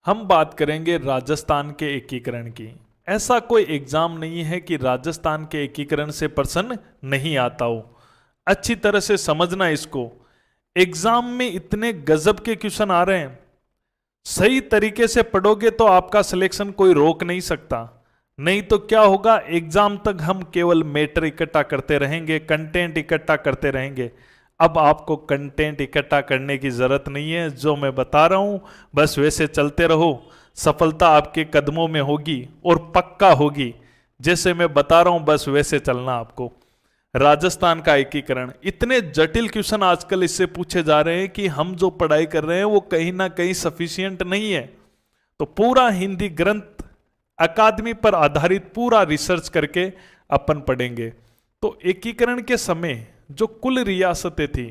हम बात करेंगे राजस्थान के एकीकरण की। ऐसा कोई एग्जाम नहीं है कि राजस्थान के एकीकरण से प्रश्न नहीं आता हो। अच्छी तरह से समझना इसको। एग्जाम में इतने गजब के क्वेश्चन आ रहे हैं, सही तरीके से पढ़ोगे तो आपका सिलेक्शन कोई रोक नहीं सकता। नहीं तो क्या होगा, एग्जाम तक हम केवल मैटर इकट्ठा करते रहेंगे, कंटेंट इकट्ठा करते रहेंगे। अब आपको कंटेंट इकट्ठा करने की जरूरत नहीं है। जो मैं बता रहा हूं बस वैसे चलते रहो, सफलता आपके कदमों में होगी और पक्का होगी। जैसे मैं बता रहा हूं बस वैसे चलना आपको। राजस्थान का एकीकरण, इतने जटिल क्वेश्चन आजकल इससे पूछे जा रहे हैं कि हम जो पढ़ाई कर रहे हैं वो कहीं ना कहीं सफिशियंट नहीं है। तो पूरा हिंदी ग्रंथ अकादमी पर आधारित पूरा रिसर्च करके अपन पढ़ेंगे। तो एकीकरण के समय जो कुल रियासतें थी,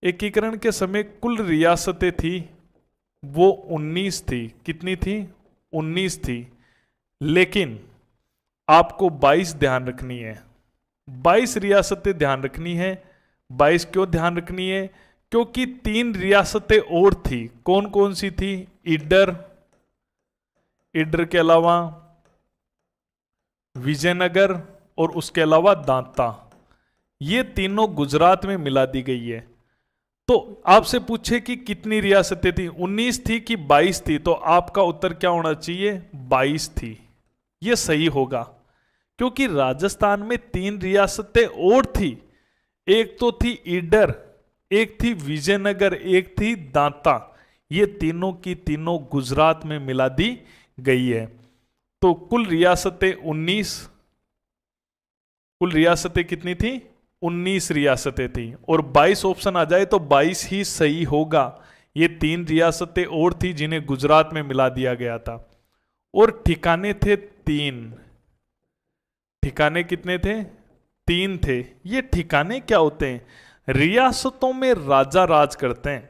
एकीकरण के समय कुल रियासतें थी वो 19 थी। कितनी थी? 19 थी। लेकिन आपको 22 ध्यान रखनी है। 22 रियासतें ध्यान रखनी है। 22 क्यों ध्यान रखनी है? क्योंकि 3 रियासतें और थी। कौन कौन सी थी? ईडर, ईडर के अलावा विजयनगर और उसके अलावा दांता। ये तीनों गुजरात में मिला दी गई है। तो आपसे पूछे कि कितनी रियासतें थी, 19 थी कि 22 थी, तो आपका उत्तर क्या होना चाहिए? 22 थी। ये सही होगा, क्योंकि राजस्थान में 3 रियासतें और थी। एक तो थी ईडर, एक थी विजयनगर, एक थी दांता। ये तीनों की तीनों गुजरात में मिला दी गई है। तो कुल रियासतें 19, कुल रियासतें कितनी थी? 19 रियासतें थी। और 22 ऑप्शन आ जाए तो 22 ही सही होगा। ये 3 रियासतें और थी जिन्हें गुजरात में मिला दिया गया था। और ठिकाने थे 3। ठिकाने कितने थे? 3 थे। ये ठिकाने क्या होते हैं? रियासतों में राजा राज करते हैं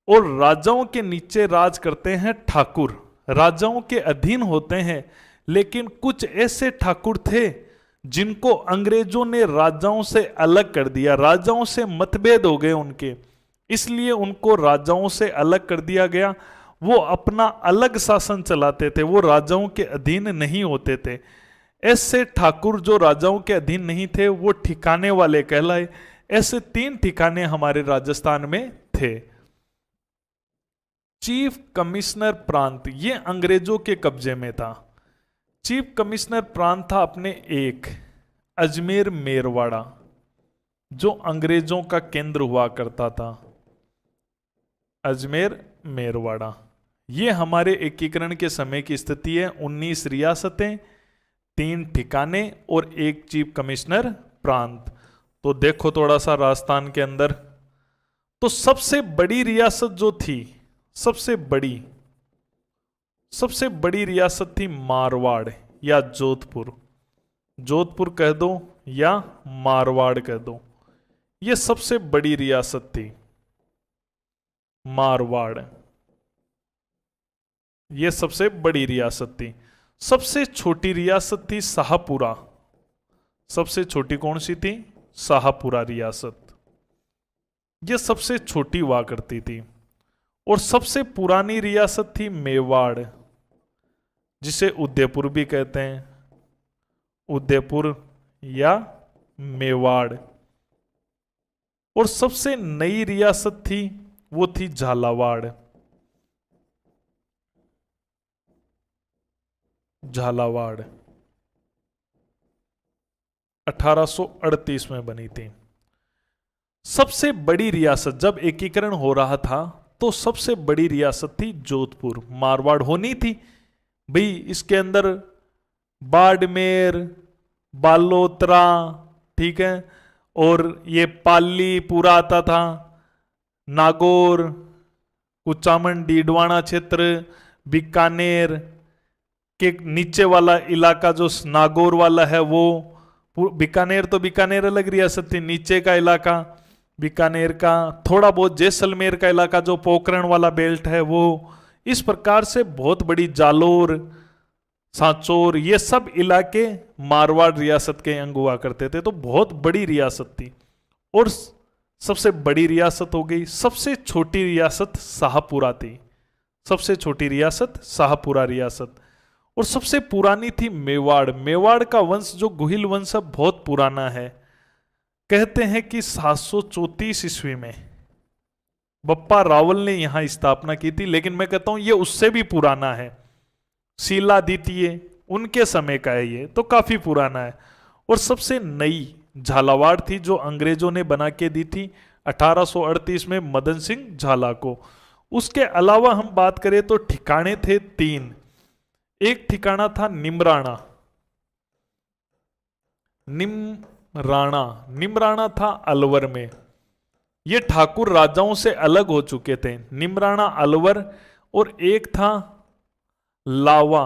और राजाओं के नीचे राज करते हैं ठाकुर। राजाओं के अधीन होते हैं। लेकिन कुछ ऐसे ठाकुर थे जिनको अंग्रेजों ने राजाओं से अलग कर दिया। राजाओं से मतभेद हो गए उनके, इसलिए उनको राजाओं से अलग कर दिया गया। वो अपना अलग शासन चलाते थे, वो राजाओं के अधीन नहीं होते थे। ऐसे ठाकुर जो राजाओं के अधीन नहीं थे वो ठिकाने वाले कहलाए। ऐसे 3 ठिकाने हमारे राजस्थान में थे। चीफ कमिश्नर प्रांत, ये अंग्रेजों के कब्जे में था। चीफ कमिश्नर प्रांत था अपने एक अजमेर मेरवाड़ा, जो अंग्रेजों का केंद्र हुआ करता था। अजमेर मेरवाड़ा, ये हमारे एकीकरण के समय की स्थिति है। 19 रियासतें, 3 ठिकाने और 1 चीफ कमिश्नर प्रांत। तो देखो थोड़ा सा राजस्थान के अंदर, तो सबसे बड़ी रियासत जो थी, सबसे बड़ी रियासत थी मारवाड़ या जोधपुर। जोधपुर कह दो या मारवाड़ कह दो। यह सबसे बड़ी रियासत थी मारवाड़। यह सबसे बड़ी रियासत थी। सबसे छोटी रियासत थी शाहपुरा। सबसे छोटी कौन सी थी? शाहपुरा रियासत। यह सबसे छोटी हुआ करती थी। और सबसे पुरानी रियासत थी मेवाड़, जिसे उदयपुर भी कहते हैं। उदयपुर या मेवाड़। और सबसे नई रियासत थी वो थी झालावाड़। झालावाड़ 1838 में बनी थी। सबसे बड़ी रियासत जब एकीकरण हो रहा था तो सबसे बड़ी रियासत थी जोधपुर। मारवाड़ होनी थी भाई, इसके अंदर बाड़मेर, बालोतरा, ठीक है, और ये पाली पूरा आता था, नागौर, कुचामन डीडवाना क्षेत्र, बीकानेर के नीचे वाला इलाका जो नागौर वाला है वो, बीकानेर तो बीकानेर अलग रियासत थी, नीचे का इलाका बीकानेर का, थोड़ा बहुत जैसलमेर का इलाका जो पोखरण वाला बेल्ट है वो। इस प्रकार से बहुत बड़ी जालोर, सांचौर, ये सब इलाके मारवाड़ रियासत के अंग हुआ करते थे। तो बहुत बड़ी रियासत थी। और सबसे बड़ी रियासत हो गई। सबसे छोटी रियासत शाहपुरा थी। सबसे छोटी रियासत शाहपुरा रियासत। और सबसे पुरानी थी मेवाड़। मेवाड़ का वंश जो गुहिल वंश है बहुत पुराना है। कहते हैं कि 734 ईस्वी में बप्पा रावल ने यहां स्थापना की थी, लेकिन मैं कहता हूं ये उससे भी पुराना है। शीला द्वितीय उनके समय का है, ये तो काफी पुराना है। और सबसे नई झालावाड़ थी जो अंग्रेजों ने बना के दी थी 1838 में मदन सिंह झाला को। उसके अलावा हम बात करें तो ठिकाने थे 3। एक ठिकाना था निमराणा। निमराणा था अलवर में। ये ठाकुर राजाओं से अलग हो चुके थे, निमराणा अलवर। और एक था लावा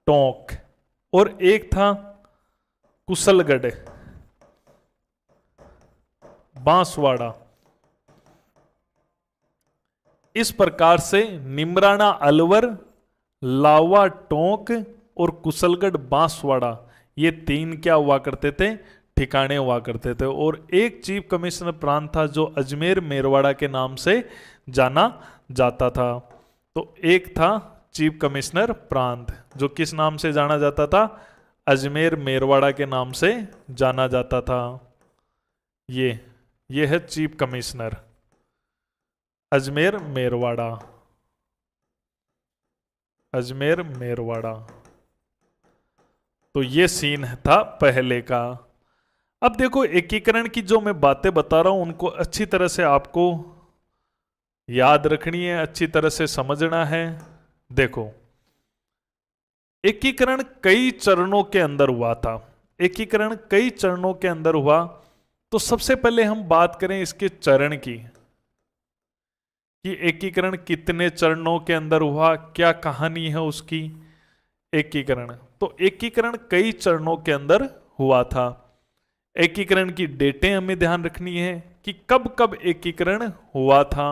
टोंक और एक था कुशलगढ़ बांसवाड़ा। इस प्रकार से निमराना अलवर, लावा टोंक और कुशलगढ़ बांसवाड़ा ये 3 क्या हुआ करते थे, ठिकाने हुआ करते थे। और एक चीफ कमिश्नर प्रांत था जो अजमेर मेरवाड़ा के नाम से जाना जाता था। तो एक था चीफ कमिश्नर प्रांत जो किस नाम से जाना जाता था, अजमेर मेरवाड़ा के नाम से जाना जाता था। ये है चीफ कमिश्नर अजमेर मेरवाड़ा। अजमेर मेरवाड़ा। तो ये सीन था पहले का। अब देखो एकीकरण की जो मैं बातें बता रहा हूं उनको अच्छी तरह से आपको याद रखनी है, अच्छी तरह से समझना है। देखो एकीकरण कई चरणों के अंदर हुआ था। एकीकरण कई चरणों के अंदर हुआ। तो सबसे पहले हम बात करें इसके चरण की कि एकीकरण कितने चरणों के अंदर हुआ, क्या कहानी है उसकी। एकीकरण तो एकीकरण कई चरणों के अंदर हुआ था। एकीकरण की डेटें हमें ध्यान रखनी है कि कब कब एकीकरण हुआ था,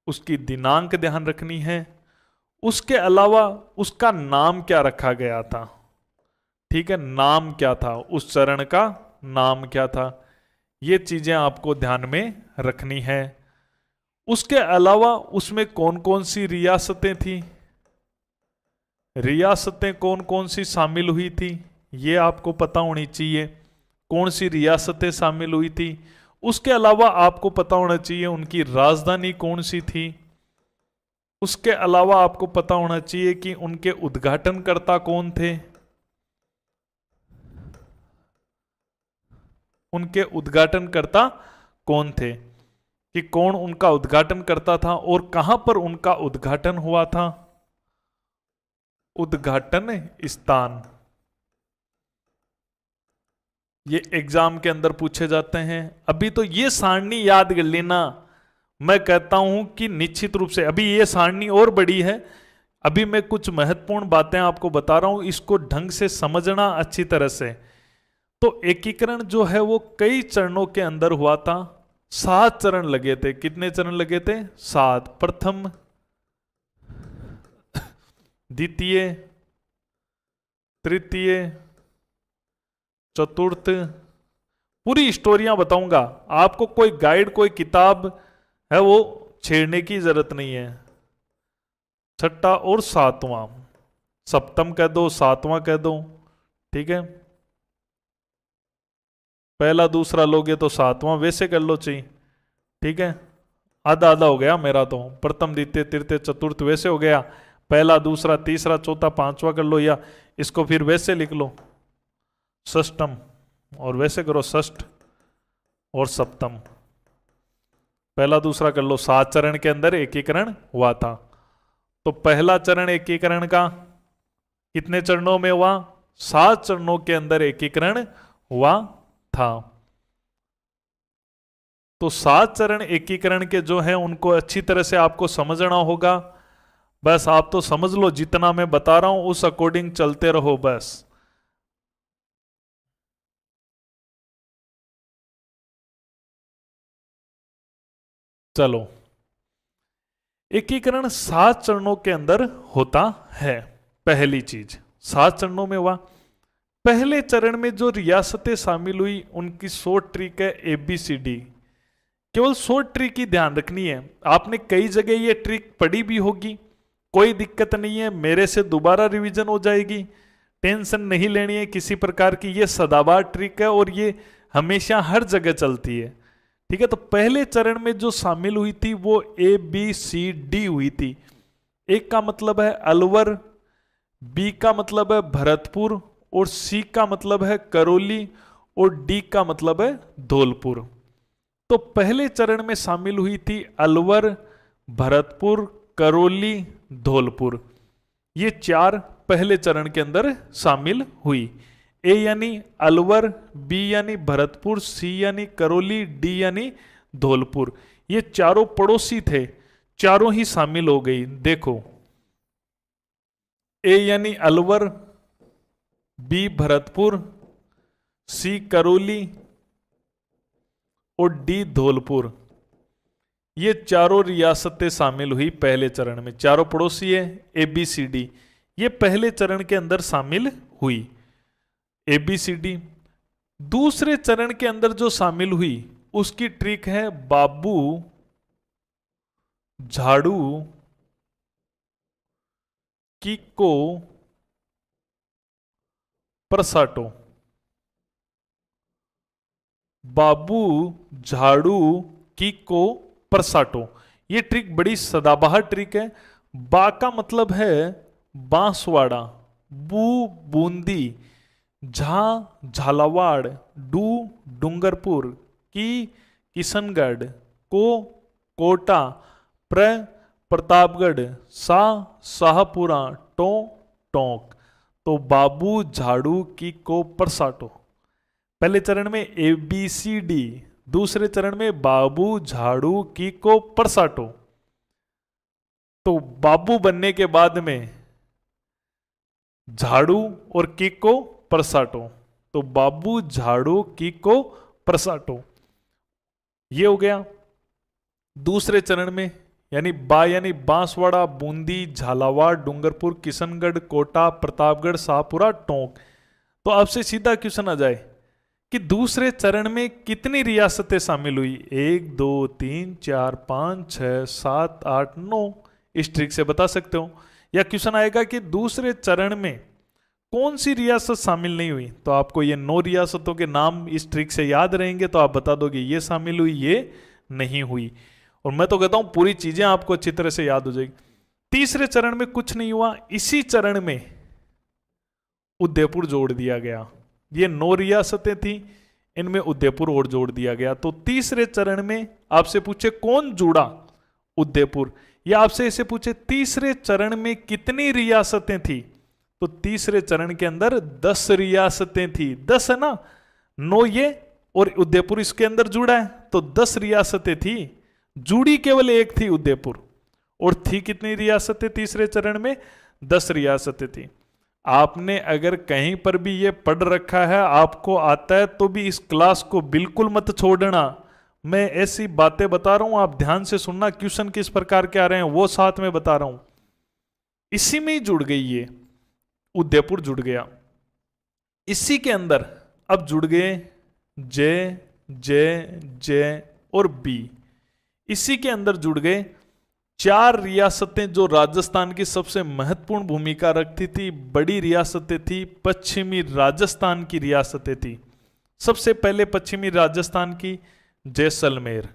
उसकी दिनांक ध्यान रखनी है। उसके अलावा उसका नाम क्या रखा गया था, ठीक है, नाम क्या था, उस चरण का नाम क्या था, ये चीजें आपको ध्यान में रखनी है। उसके अलावा उसमें कौन कौन सी रियासतें थी, रियासतें कौन कौन सी शामिल हुई थी ये आपको पता होनी चाहिए, कौन सी रियासतें शामिल हुई थी। उसके अलावा आपको पता होना चाहिए उनकी राजधानी कौन सी थी। उसके अलावा आपको पता होना चाहिए कि उनके उद्घाटनकर्ता कौन थे, उनके उद्घाटनकर्ता कौन थे, कि कौन उनका उद्घाटन करता था और कहां पर उनका उद्घाटन हुआ था, उद्घाटन स्थान। ये एग्जाम के अंदर पूछे जाते हैं। अभी तो ये सारणी याद कर लेना। मैं कहता हूं कि निश्चित रूप से अभी ये सारणी और बड़ी है। अभी मैं कुछ महत्वपूर्ण बातें आपको बता रहा हूं, इसको ढंग से समझना अच्छी तरह से। तो एकीकरण जो है वो कई चरणों के अंदर हुआ था। 7 चरण लगे थे। कितने चरण लगे थे? 7। प्रथम, द्वितीय, तृतीय, चतुर्थ। पूरी स्टोरियां बताऊंगा आपको, कोई गाइड कोई किताब है वो छेड़ने की जरूरत नहीं है। छठा और 7वां, सप्तम कह दो, 7वां कह दो, ठीक है। पहला दूसरा लोगे तो 7वां वैसे कर लो चाहिए, ठीक है। आधा आधा हो गया मेरा तो, प्रथम द्वितीय तृतीय चतुर्थ वैसे हो गया। पहला दूसरा तीसरा चौथा 5वां कर लो, या इसको फिर वैसे लिख लो षष्टम, और वैसे करो षष्ठ और सप्तम। पहला दूसरा कर लो। 7 चरण के अंदर एकीकरण हुआ था। तो पहला चरण एकीकरण का कितने चरणों में हुआ? 7 चरणों के अंदर एकीकरण हुआ था। तो 7 चरण एकीकरण के जो है उनको अच्छी तरह से आपको समझना होगा। बस आप तो समझ लो, जितना मैं बता रहा हूं उस अकॉर्डिंग चलते रहो बस। चलो, एकीकरण 7 चरणों के अंदर होता है। पहली चीज 7 चरणों में हुआ। पहले चरण में जो रियासतें शामिल हुई उनकी शॉर्ट ट्रिक है ABCD। केवल शॉर्ट ट्रिक ही ध्यान रखनी है। आपने कई जगह ये ट्रिक पढ़ी भी होगी, कोई दिक्कत नहीं है, मेरे से दोबारा रिवीजन हो जाएगी, टेंशन नहीं लेनी है किसी प्रकार की। ये सदाबहार ट्रिक है और ये हमेशा हर जगह चलती है, ठीक है। तो पहले चरण में जो शामिल हुई थी वो ABCD हुई थी। एक का मतलब है अलवर, बी का मतलब है भरतपुर, और सी का मतलब है करौली, और डी का मतलब है धौलपुर। तो पहले चरण में शामिल हुई थी अलवर, भरतपुर, करौली, धौलपुर। ये 4 पहले चरण के अंदर शामिल हुई। ए यानी अलवर, बी यानी भरतपुर, सी यानी करौली, डी यानी धौलपुर। ये चारों पड़ोसी थे, चारों ही शामिल हो गई। देखो, ए यानी अलवर, बी भरतपुर, सी करौली और डी धौलपुर। ये चारों रियासतें शामिल हुई पहले चरण में। चारों पड़ोसी है ABCD, ये पहले चरण के अंदर शामिल हुई ABCD। दूसरे चरण के अंदर जो शामिल हुई उसकी ट्रिक है बाबू, झाड़ू, किको, परसाटो। बाबू, झाड़ू, किको, परसाटो। ये ट्रिक बड़ी सदाबहार ट्रिक है। बा का मतलब है बांसवाड़ा, बू बूंदी, झा झालावाड़, डू डूंगरपुर, की किशनगढ़, को कोटा, प्र प्रतापगढ़, सा शाहपुरा, टो टोंक। तो बाबू, झाड़ू, की को, परसाटो। पहले चरण में ABCD, दूसरे चरण में बाबू, झाड़ू, की को, परसाटो। तो बाबू बनने के बाद में झाड़ू और की को, परसाटो। तो बाबू, झाड़ू, की को, परसाटो, ये हो गया। दूसरे चरण में यानी बांसवाड़ा, बूंदी, झालावाड़, डूंगरपुर, किशनगढ़, कोटा, प्रतापगढ़, शाहपुरा, टोंक। तो आपसे सीधा क्वेश्चन आ जाए कि दूसरे चरण में कितनी रियासतें शामिल हुई? 1 2 3 4 5 6 7 8 9। इस ट्रिक से बता सकते हो। या क्वेश्चन आएगा कि दूसरे चरण में कौन सी रियासत शामिल नहीं हुई, तो आपको ये 9 रियासतों के नाम इस ट्रिक से याद रहेंगे, तो आप बता दोगे ये शामिल हुई, ये नहीं हुई। और मैं तो कहता हूं पूरी चीजें आपको अच्छी तरह से याद हो जाएगी। तीसरे चरण में कुछ नहीं हुआ, इसी चरण में उदयपुर जोड़ दिया गया। ये 9 रियासतें थी, इनमें उदयपुर और जोड़ दिया गया। तो तीसरे चरण में आपसे पूछे कौन जुड़ा? उदयपुर। या आपसे ऐसे पूछे तीसरे चरण में कितनी रियासतें थी, तो तीसरे चरण के अंदर 10 रियासतें थी। 10 है ना, 9 ये और उदयपुर इसके अंदर जुड़ा है, तो 10 रियासतें थी। जुड़ी केवल एक थी उदयपुर, और थी कितनी रियासतें तीसरे चरण में? 10 रियासतें थी। आपने अगर कहीं पर भी ये पढ़ रखा है, आपको आता है, तो भी इस क्लास को बिल्कुल मत छोड़ना। मैं ऐसी बातें बता रहा हूं, आप ध्यान से सुनना, क्वेश्चन किस प्रकार के आ रहे हैं वो साथ में बता रहा हूं। इसी में ही जुड़ गई ये, उदयपुर जुड़ गया। इसी के अंदर अब जुड़ गए जे जे जे और बी। इसी के अंदर जुड़ गए 4 रियासतें जो राजस्थान की सबसे महत्वपूर्ण भूमिका रखती थी, बड़ी रियासतें थी। पश्चिमी राजस्थान की रियासतें थी। सबसे पहले पश्चिमी राजस्थान की जैसलमेर,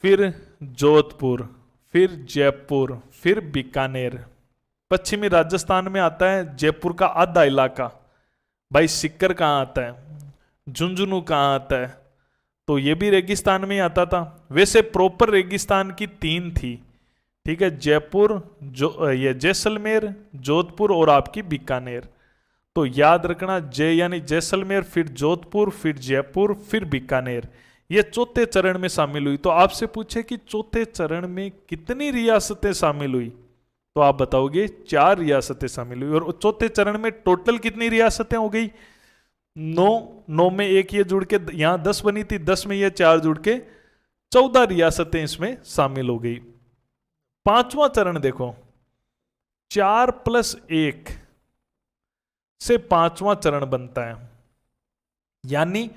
फिर जोधपुर, फिर जयपुर, फिर बीकानेर। पश्चिमी राजस्थान में आता है जयपुर का आधा इलाका। भाई सिक्कर कहाँ आता है, झुंझुनू कहाँ आता है, तो ये भी रेगिस्तान में ही आता था। वैसे प्रॉपर रेगिस्तान की 3 थी, ठीक है, जयपुर, ये जैसलमेर, जोधपुर और आपकी बीकानेर। तो याद रखना, जय यानी जैसलमेर, फिर जोधपुर, फिर जयपुर, फिर बीकानेर। ये चौथे चरण में शामिल हुई। तो आपसे पूछे कि चौथे चरण में कितनी रियासतें शामिल हुई, तो आप बताओगे 4 रियासतें शामिल हुई। और चौथे चरण में टोटल कितनी रियासतें हो गई? 9 में एक ये जुड़ के यहां 10 बनी थी, 10 में ये 4 जुड़ के 14 रियासतें इसमें शामिल हो गई। 5वां चरण देखो, 4 + 1 से 5वां चरण बनता है। यानी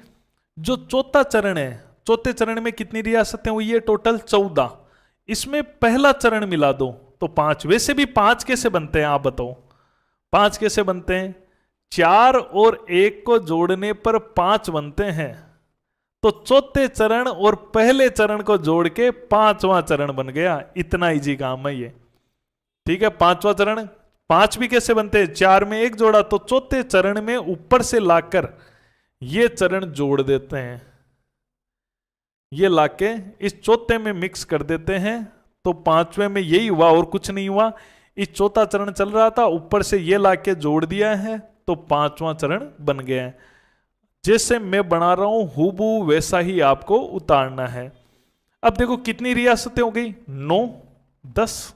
जो चौथा चरण है चौथे चरण में कितनी रियासतें हुई है? टोटल 14। इसमें पहला चरण मिला दो तो 5। वैसे भी 5 कैसे बनते हैं आप बताओ? 5 कैसे बनते हैं? 4 और 1 को जोड़ने पर 5 बनते हैं। तो चौथे चरण और पहले चरण को जोड़ के 5वां चरण बन गया। इतना इजी काम है ये। ठीक है, 5वां चरण। 5 भी कैसे बनते हैं? 4 में 1 जोड़ा तो चौथे चरण में ऊपर से लाकर ये चरण जोड़ देते हैं। ये लाके इस चौथे में मिक्स कर देते हैं तो 5वें में यही हुआ और कुछ नहीं हुआ। इस चौथा चरण चल रहा था, ऊपर से ये लाके जोड़ दिया है तो 5वां चरण बन गया है। जैसे मैं बना रहा हूं हूबहू वैसा ही आपको उतारना है। अब देखो कितनी रियासतें हो गई? 9, 10,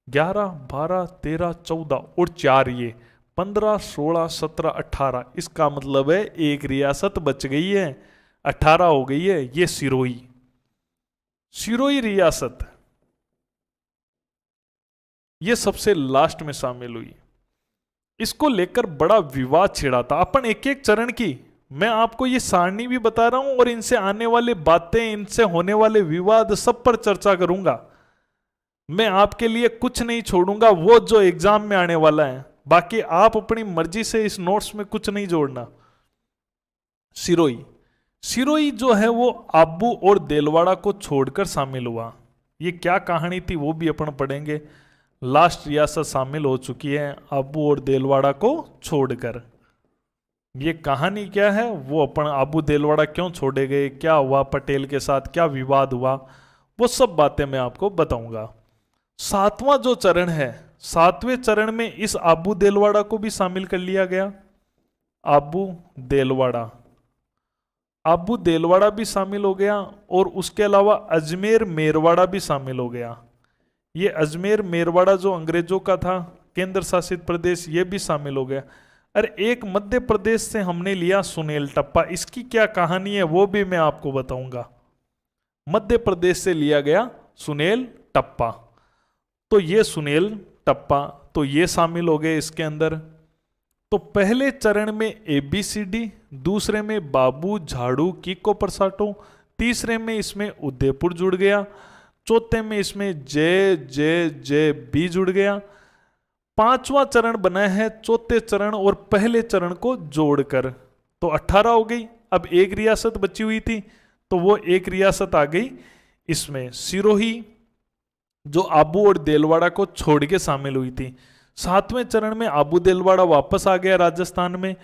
11, 12, 13, 14 और 4 ये 15, 16, 17, 18। इसका मतलब है एक रियासत बच गई है, 18 हो गई है। ये सिरोही, सिरोही रियासत ये सबसे लास्ट में शामिल हुई। इसको लेकर बड़ा विवाद छिड़ा था। अपन एक एक चरण की मैं आपको ये सारणी भी बता रहा हूं और इनसे आने वाली बातें, इनसे होने वाले विवाद सब पर चर्चा करूंगा। मैं आपके लिए कुछ नहीं छोड़ूंगा वो जो एग्जाम में आने वाला है। बाकी आप अपनी मर्जी से इस नोट्स में कुछ नहीं जोड़ना। सिरोही, सिरोही जो है वो आबू और देलवाड़ा को छोड़कर शामिल हुआ। ये क्या कहानी थी वो भी अपन पढ़ेंगे। लास्ट रियासत शामिल हो चुकी है आबू और देलवाड़ा को छोड़कर। ये कहानी क्या है वो अपन, आबू देलवाड़ा क्यों छोड़े गए, क्या हुआ पटेल के साथ, क्या विवाद हुआ, वो सब बातें मैं आपको बताऊंगा। 7वां जो चरण है, 7वें चरण में इस आबू देलवाड़ा को भी शामिल कर लिया गया। आबू देलवाड़ा, आबू देलवाड़ा भी शामिल हो गया और उसके अलावा अजमेर मेरवाड़ा भी शामिल हो गया। ये अजमेर मेरवाड़ा जो अंग्रेजों का था केंद्र शासित प्रदेश, ये भी शामिल हो गया। अरे एक मध्य प्रदेश से हमने लिया सुनेल टप्पा, इसकी क्या कहानी है वो भी मैं आपको बताऊंगा। मध्य प्रदेश से लिया गया सुनेल टप्पा, तो ये सुनेल टप्पा तो ये शामिल हो गए इसके अंदर। तो पहले चरण में ABCD, दूसरे में बाबू झाड़ू किको परसाटो, तीसरे में इसमें उदयपुर जुड़ गया, चौथे में इसमें जे बी जुड़ गया। 5वां चरण बना है चौथे चरण और पहले चरण को जोड़कर, तो 18 हो गई। अब एक रियासत बची हुई थी तो वो एक रियासत आ गई इसमें सिरोही, जो आबू और देलवाड़ा को छोड़ के शामिल हुई थी। 7वें चरण में आबू देलवाड़ा वापस आ गया राजस्थान में,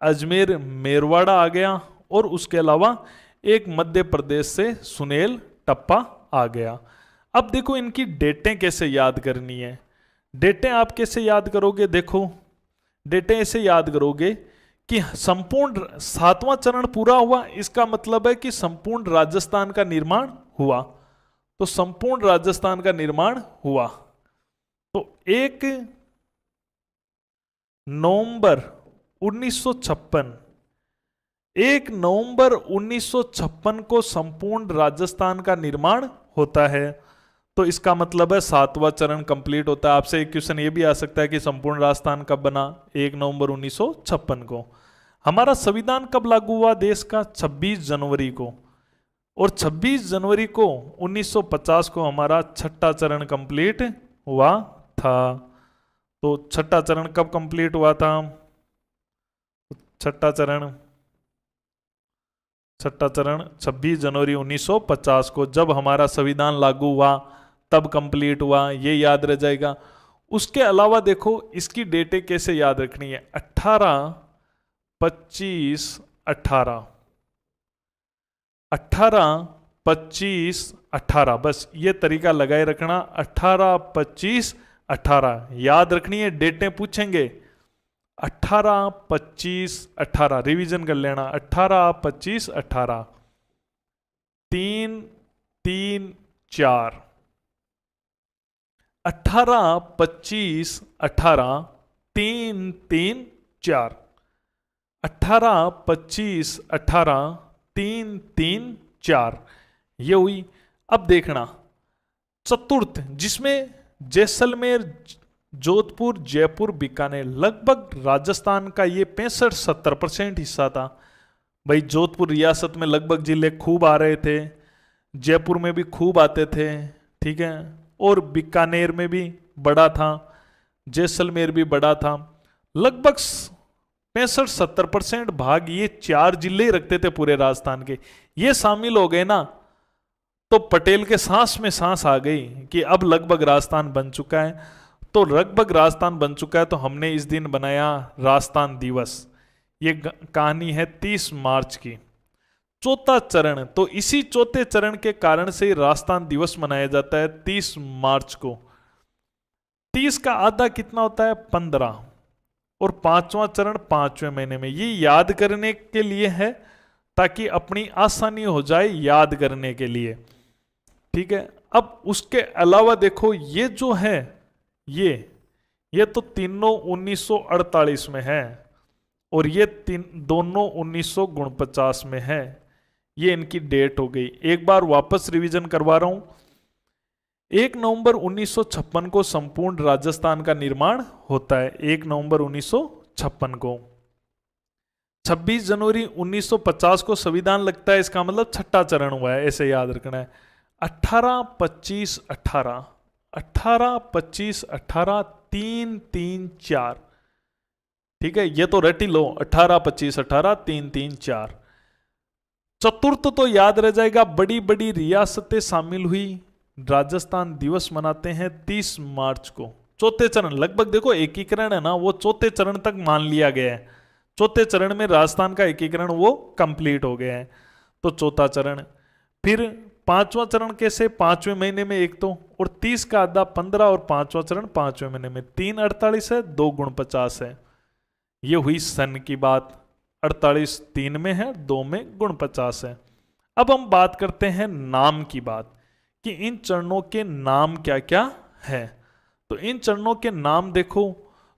अजमेर मेरवाड़ा आ गया और उसके अलावा एक मध्य प्रदेश से सुनेल टप्पा आ गया। अब देखो इनकी डेटें कैसे याद करनी है। डेटें आप कैसे याद करोगे? देखो डेटें ऐसे याद करोगे कि संपूर्ण 7वां चरण पूरा हुआ, इसका मतलब है कि संपूर्ण राजस्थान का निर्माण हुआ। तो संपूर्ण राजस्थान का निर्माण हुआ तो 1 नवंबर 1956, 1 नवंबर 1956 को संपूर्ण राजस्थान का निर्माण होता है। तो इसका मतलब है 7वां चरण कंप्लीट होता है। आपसे एक क्वेश्चन ये भी आ सकता है कि संपूर्ण राजस्थान कब बना? 1 नवंबर 1956 को। हमारा संविधान कब लागू हुआ देश का? 26 जनवरी को। और 26 जनवरी को 1950 को हमारा 6ठा चरण कंप्लीट हुआ था। तो 6ठा चरण कब कंप्लीट हुआ था? 6ठा चरण 26 जनवरी 1950 को, जब हमारा संविधान लागू हुआ तब कंप्लीट हुआ, ये याद रह जाएगा। उसके अलावा देखो इसकी डेटें कैसे याद रखनी है। 18, 25, 18, 18, 25, 18, बस ये तरीका लगाए रखना। 18, 25, 18 याद रखनी है। डेटें पूछेंगे 18, 25, 18 रिवीजन कर लेना। 18, 25, 18, 3, 3, 4, 18, 25, 18, 3, 3, 4, 18, 25, 18, 3, 3, 4 ये हुई। अब देखना चतुर्थ, जिसमें जैसलमेर, जोधपुर, जयपुर, बीकानेर, लगभग राजस्थान का ये 65-70% हिस्सा था। भाई जोधपुर रियासत में लगभग जिले खूब आ रहे थे, जयपुर में भी खूब आते थे, ठीक है, और बीकानेर में भी बड़ा था, जैसलमेर भी बड़ा था। लगभग 65-70% भाग ये 4 जिले ही रखते थे पूरे राजस्थान के। ये शामिल हो गए ना, तो पटेल के सांस में सांस आ गई कि अब लगभग राजस्थान बन चुका है। तो लगभग राजस्थान बन चुका है, तो हमने इस दिन बनाया राजस्थान दिवस। ये कहानी है 30 मार्च की। चौथा चरण, तो इसी चौथे चरण के कारण से राजस्थान दिवस मनाया जाता है 30 मार्च को। 30 का आधा कितना होता है? 15, और 5वां चरण 5वें महीने में। ये याद करने के लिए है, ताकि अपनी आसानी हो जाए याद करने के लिए, ठीक है। अब उसके अलावा देखो, ये जो है ये तो तीनों 1948 में है, और ये दोनों 1949 में है। ये इनकी डेट हो गई। एक बार वापस रिवीजन करवा रहा हूं। 1 नवंबर 1956 को संपूर्ण राजस्थान का निर्माण होता है, 1 नवंबर 1956 को। 26 जनवरी 1950 को संविधान लगता है, इसका मतलब छठा चरण हुआ है, ऐसे याद रखना है। 18-25-18 18-25-18 3-3-4, ठीक है, ये तो रट ही लो, 18-25-18 3-3-4। चतुर्थ तो याद रह जाएगा, बड़ी बड़ी रियासतें शामिल हुई, राजस्थान दिवस मनाते हैं 30 मार्च को। चौथे चरण, लगभग देखो एकीकरण है ना, वो चौथे चरण तक मान लिया गया है। चौथे चरण में राजस्थान का एकीकरण वो कंप्लीट हो गया है, तो चौथा चरण। फिर 5वां चरण कैसे? 5वें महीने में एक तो, और 30 का आधा 15, और 5वां चरण 5वें महीने में। 3-48 है, 2-50 है। ये हुई सन की बात। 48 3 में है, 2 में 49 है। अब हम बात करते हैं नाम की बात, कि इन चरणों के नाम क्या क्या है। तो इन चरणों के नाम देखो,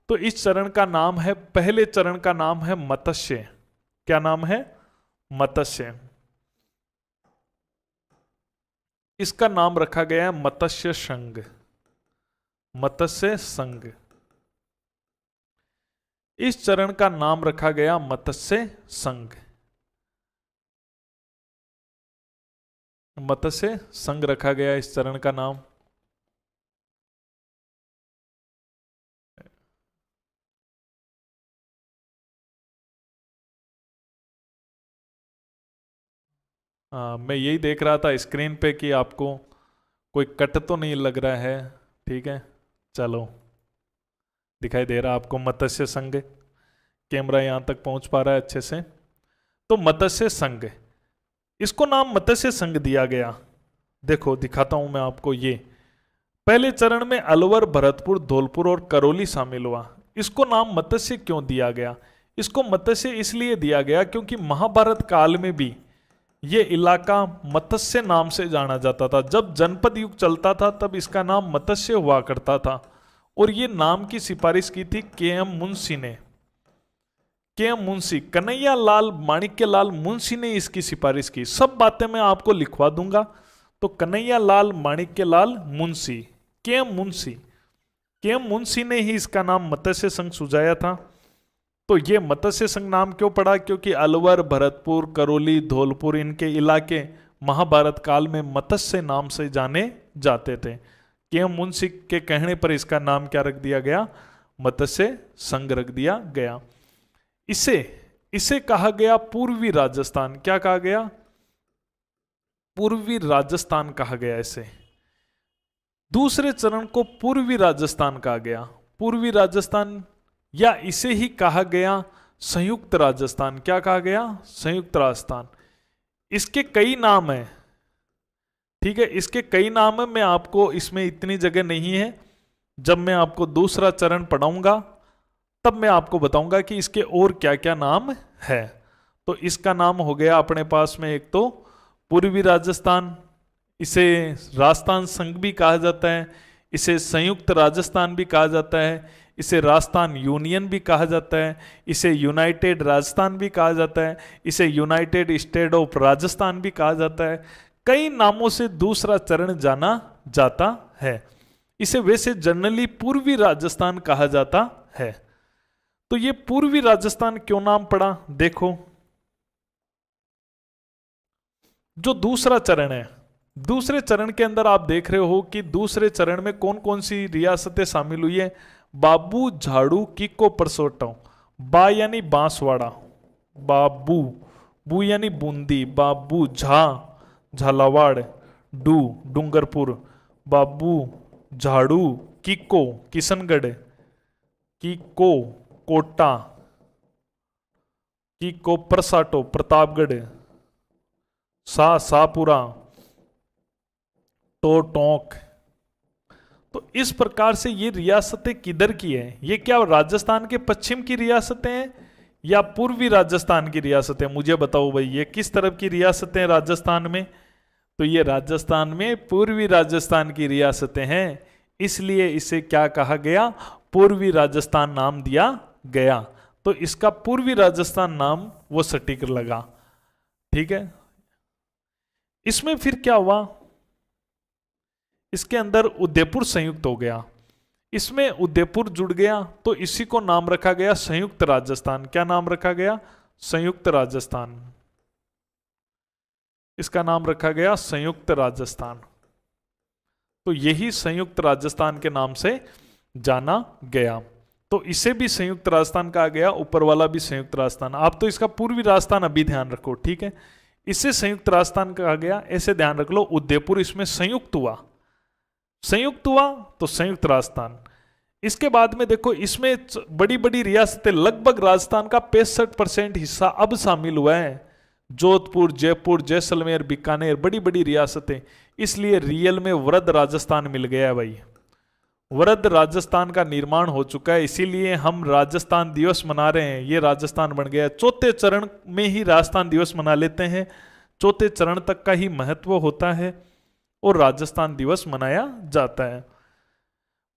तो इस चरण का नाम है, पहले चरण का नाम है मत्स्य। क्या नाम है? मत्स्य। इसका नाम रखा गया है मत्स्य संघ। मत्स्य संघ। इस चरण का नाम रखा गया मत्स्य संघ। मत्स्य संघ रखा गया इस चरण का नाम। मैं यही देख रहा था स्क्रीन पे कि आपको कोई कट तो नहीं लग रहा है। ठीक है, चलो, दिखाई दे रहा आपको मत्स्य संघ। कैमरा यहां तक पहुंच पा रहा है अच्छे से। तो मत्स्य संघ, इसको नाम मत्स्य संघ दिया गया। देखो दिखाता हूं मैं आपको। ये पहले चरण में अलवर, भरतपुर, धौलपुर और करौली शामिल हुआ। इसको नाम मत्स्य क्यों दिया गया? इसको मत्स्य इसलिए दिया गया क्योंकि महाभारत काल में भी ये इलाका मत्स्य नाम से जाना जाता था। जब जनपद युग चलता था तब इसका नाम मत्स्य हुआ करता था, और ये नाम की सिफारिश की थी के.एम. मुंशी ने। के.एम. मुंशी, कन्हैया लाल माणिक्य लाल मुंशी ने इसकी सिफारिश की। सब बातें मैं आपको लिखवा दूंगा। तो कन्हैया लाल माणिक्य लाल मुंशी, के.एम. मुंशी, के.एम. मुंशी ने ही इसका नाम मत्स्य संघ सुझाया था। तो ये मत्स्य संघ नाम क्यों पड़ा? क्योंकि अलवर, भरतपुर, करौली, धौलपुर, इनके इलाके महाभारत काल में मत्स्य नाम से जाने जाते थे। के.एम. मुंशी के कहने पर इसका नाम क्या रख दिया गया? मत्स्य संघ रख दिया गया। इसे कहा गया पूर्वी राजस्थान। क्या कहा गया? पूर्वी राजस्थान कहा गया इसे। दूसरे चरण को पूर्वी राजस्थान कहा गया। पूर्वी राजस्थान, या इसे ही कहा गया संयुक्त राजस्थान। क्या कहा गया? संयुक्त राजस्थान। इसके कई नाम हैं, ठीक है, इसके कई नाम हैं। मैं आपको इसमें इतनी जगह नहीं है, जब मैं आपको दूसरा चरण पढ़ाऊंगा तब मैं आपको बताऊंगा कि इसके और क्या क्या नाम है। तो इसका नाम हो गया अपने पास में, एक तो पूर्वी राजस्थान, इसे राजस्थान संघ भी कहा जाता है, इसे संयुक्त राजस्थान भी कहा जाता है, इसे राजस्थान यूनियन भी कहा जाता है, इसे यूनाइटेड राजस्थान भी कहा जाता है, इसे यूनाइटेड स्टेट ऑफ राजस्थान भी कहा जाता है। कई नामों से दूसरा चरण जाना जाता है। इसे वैसे जनरली पूर्वी राजस्थान कहा जाता है। तो ये पूर्वी राजस्थान क्यों नाम पड़ा? देखो, जो दूसरा चरण है, दूसरे चरण के अंदर आप देख रहे हो कि दूसरे चरण में कौन कौन सी रियासतें शामिल हुई है। बाबू, झाड़ू, किको, परसोटो। बा यानी बांसवाड़ा, बाबू, बू यानी बूंदी, बाबू, झा झालावाड़, डू डूंगरपुर, बाबू झाड़ू, किको किशनगढ़, किको कोटा, किको परसाटो प्रतापगढ़, सापुरा, तो टोंक। तो इस प्रकार से ये रियासतें किधर की है? ये क्या राजस्थान के पश्चिम की रियासतें हैं या पूर्वी राजस्थान की रियासतें? मुझे बताओ भाई, ये किस तरफ की रियासतें हैं राजस्थान में? तो ये राजस्थान में पूर्वी राजस्थान की रियासतें हैं, इसलिए इसे क्या कहा गया? पूर्वी राजस्थान नाम दिया गया। तो इसका पूर्वी राजस्थान नाम वो सटीक लगा। ठीक है, इसमें फिर क्या हुआ? इसके अंदर उदयपुर संयुक्त हो गया, इसमें उदयपुर जुड़ गया, तो इसी को नाम रखा गया संयुक्त राजस्थान। क्या नाम रखा गया? संयुक्त राजस्थान। इसका नाम रखा गया संयुक्त राजस्थान। तो यही संयुक्त राजस्थान के नाम से जाना गया। तो इसे भी संयुक्त राजस्थान कहा गया, ऊपर वाला भी संयुक्त राजस्थान। आप तो इसका पूर्वी राजस्थान अभी ध्यान रखो, ठीक है? इसे संयुक्त राजस्थान कहा गया, ऐसे ध्यान रख लो। उदयपुर इसमें संयुक्त हुआ, संयुक्त हुआ तो संयुक्त राजस्थान। इसके बाद में देखो, इसमें बड़ी बड़ी रियासतें, लगभग राजस्थान का 65% हिस्सा अब शामिल हुआ है। जोधपुर, जयपुर, जैसलमेर, बीकानेर, बड़ी बड़ी रियासतें। इसलिए रियल में वृद्ध राजस्थान मिल गया है भाई। वृद्ध राजस्थान का निर्माण हो चुका है, इसीलिए हम राजस्थान दिवस मना रहे हैं। ये राजस्थान बन गया है। चौथे चरण में ही राजस्थान दिवस मना लेते हैं, चौथे चरण तक का ही महत्व होता है और राजस्थान दिवस मनाया जाता है।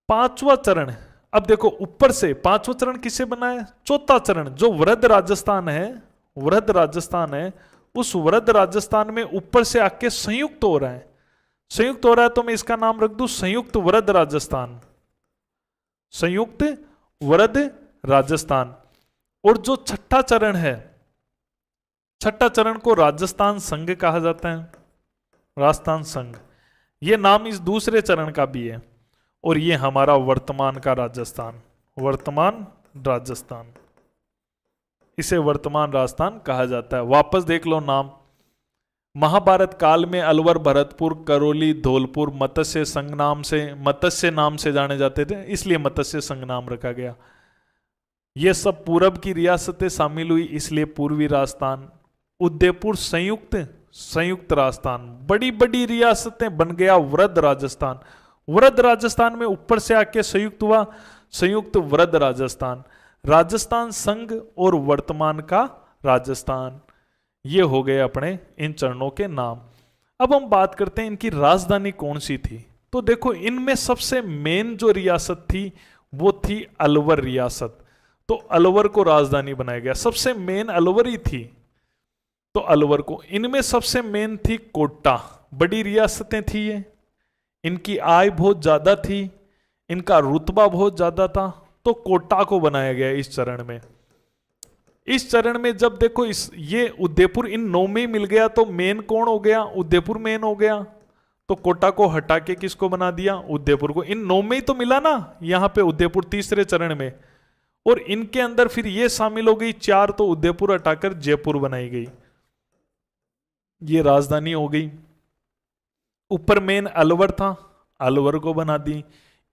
पांचवा चरण, अब देखो ऊपर से पांचवा चरण किसे बनाया? चौथा चरण जो वृद्ध राजस्थान है, वृद्ध राजस्थान है, उस वृद्ध राजस्थान में ऊपर से आके संयुक्त हो रहा है। संयुक्त हो रहा है तो मैं इसका नाम रख दूं संयुक्त वृद्ध राजस्थान, संयुक्त वृद्ध राजस्थान। और जो छठा चरण है, छठा चरण को राजस्थान संघ कहा जाता है, राजस्थान संघ। ये नाम इस दूसरे चरण का भी है। और ये हमारा वर्तमान का राजस्थान, वर्तमान राजस्थान, इसे वर्तमान राजस्थान कहा जाता है। वापस देख लो नाम। महाभारत काल में अलवर, भरतपुर, करौली, धौलपुर मत्स्य संघ नाम से, मत्स्य नाम से जाने जाते थे, इसलिए मत्स्य संघ नाम रखा गया। ये सब पूरब की रियासतें शामिल हुई, इसलिए पूर्वी राजस्थान। उदयपुर संयुक्त, संयुक्त राजस्थान। बड़ी बड़ी रियासतें बन गया वृद्ध राजस्थान। वृद्ध राजस्थान में ऊपर से आके संयुक्त हुआ, संयुक्त वृद्ध राजस्थान। राजस्थान संघ और वर्तमान का राजस्थान, ये हो गए अपने इन चरणों के नाम। अब हम बात करते हैं इनकी राजधानी कौन सी थी। तो देखो, इनमें सबसे मेन जो रियासत थी वो थी अलवर रियासत। तो अलवर को राजधानी बनाया गया, सबसे मेन अलवर ही थी, तो अलवर को। इनमें सबसे मेन थी कोटा। बड़ी रियासतें थी ये, इनकी आय बहुत ज्यादा थी, इनका रुतबा बहुत ज्यादा था, तो कोटा को बनाया गया इस चरण में। इस चरण में जब देखो ये उदयपुर इन 9 में मिल गया, तो मेन कौन हो गया? उदयपुर मेन हो गया। तो कोटा को हटा के किसको बना दिया? उदयपुर को। इन 9 में ही तो मिला ना यहां पे उदयपुर तीसरे चरण में। और इनके अंदर फिर ये शामिल हो गई 4, तो उदयपुर हटाकर जयपुर बनाई गई, ये राजधानी हो गई। ऊपर मेन अलवर था, अलवर को बना दी।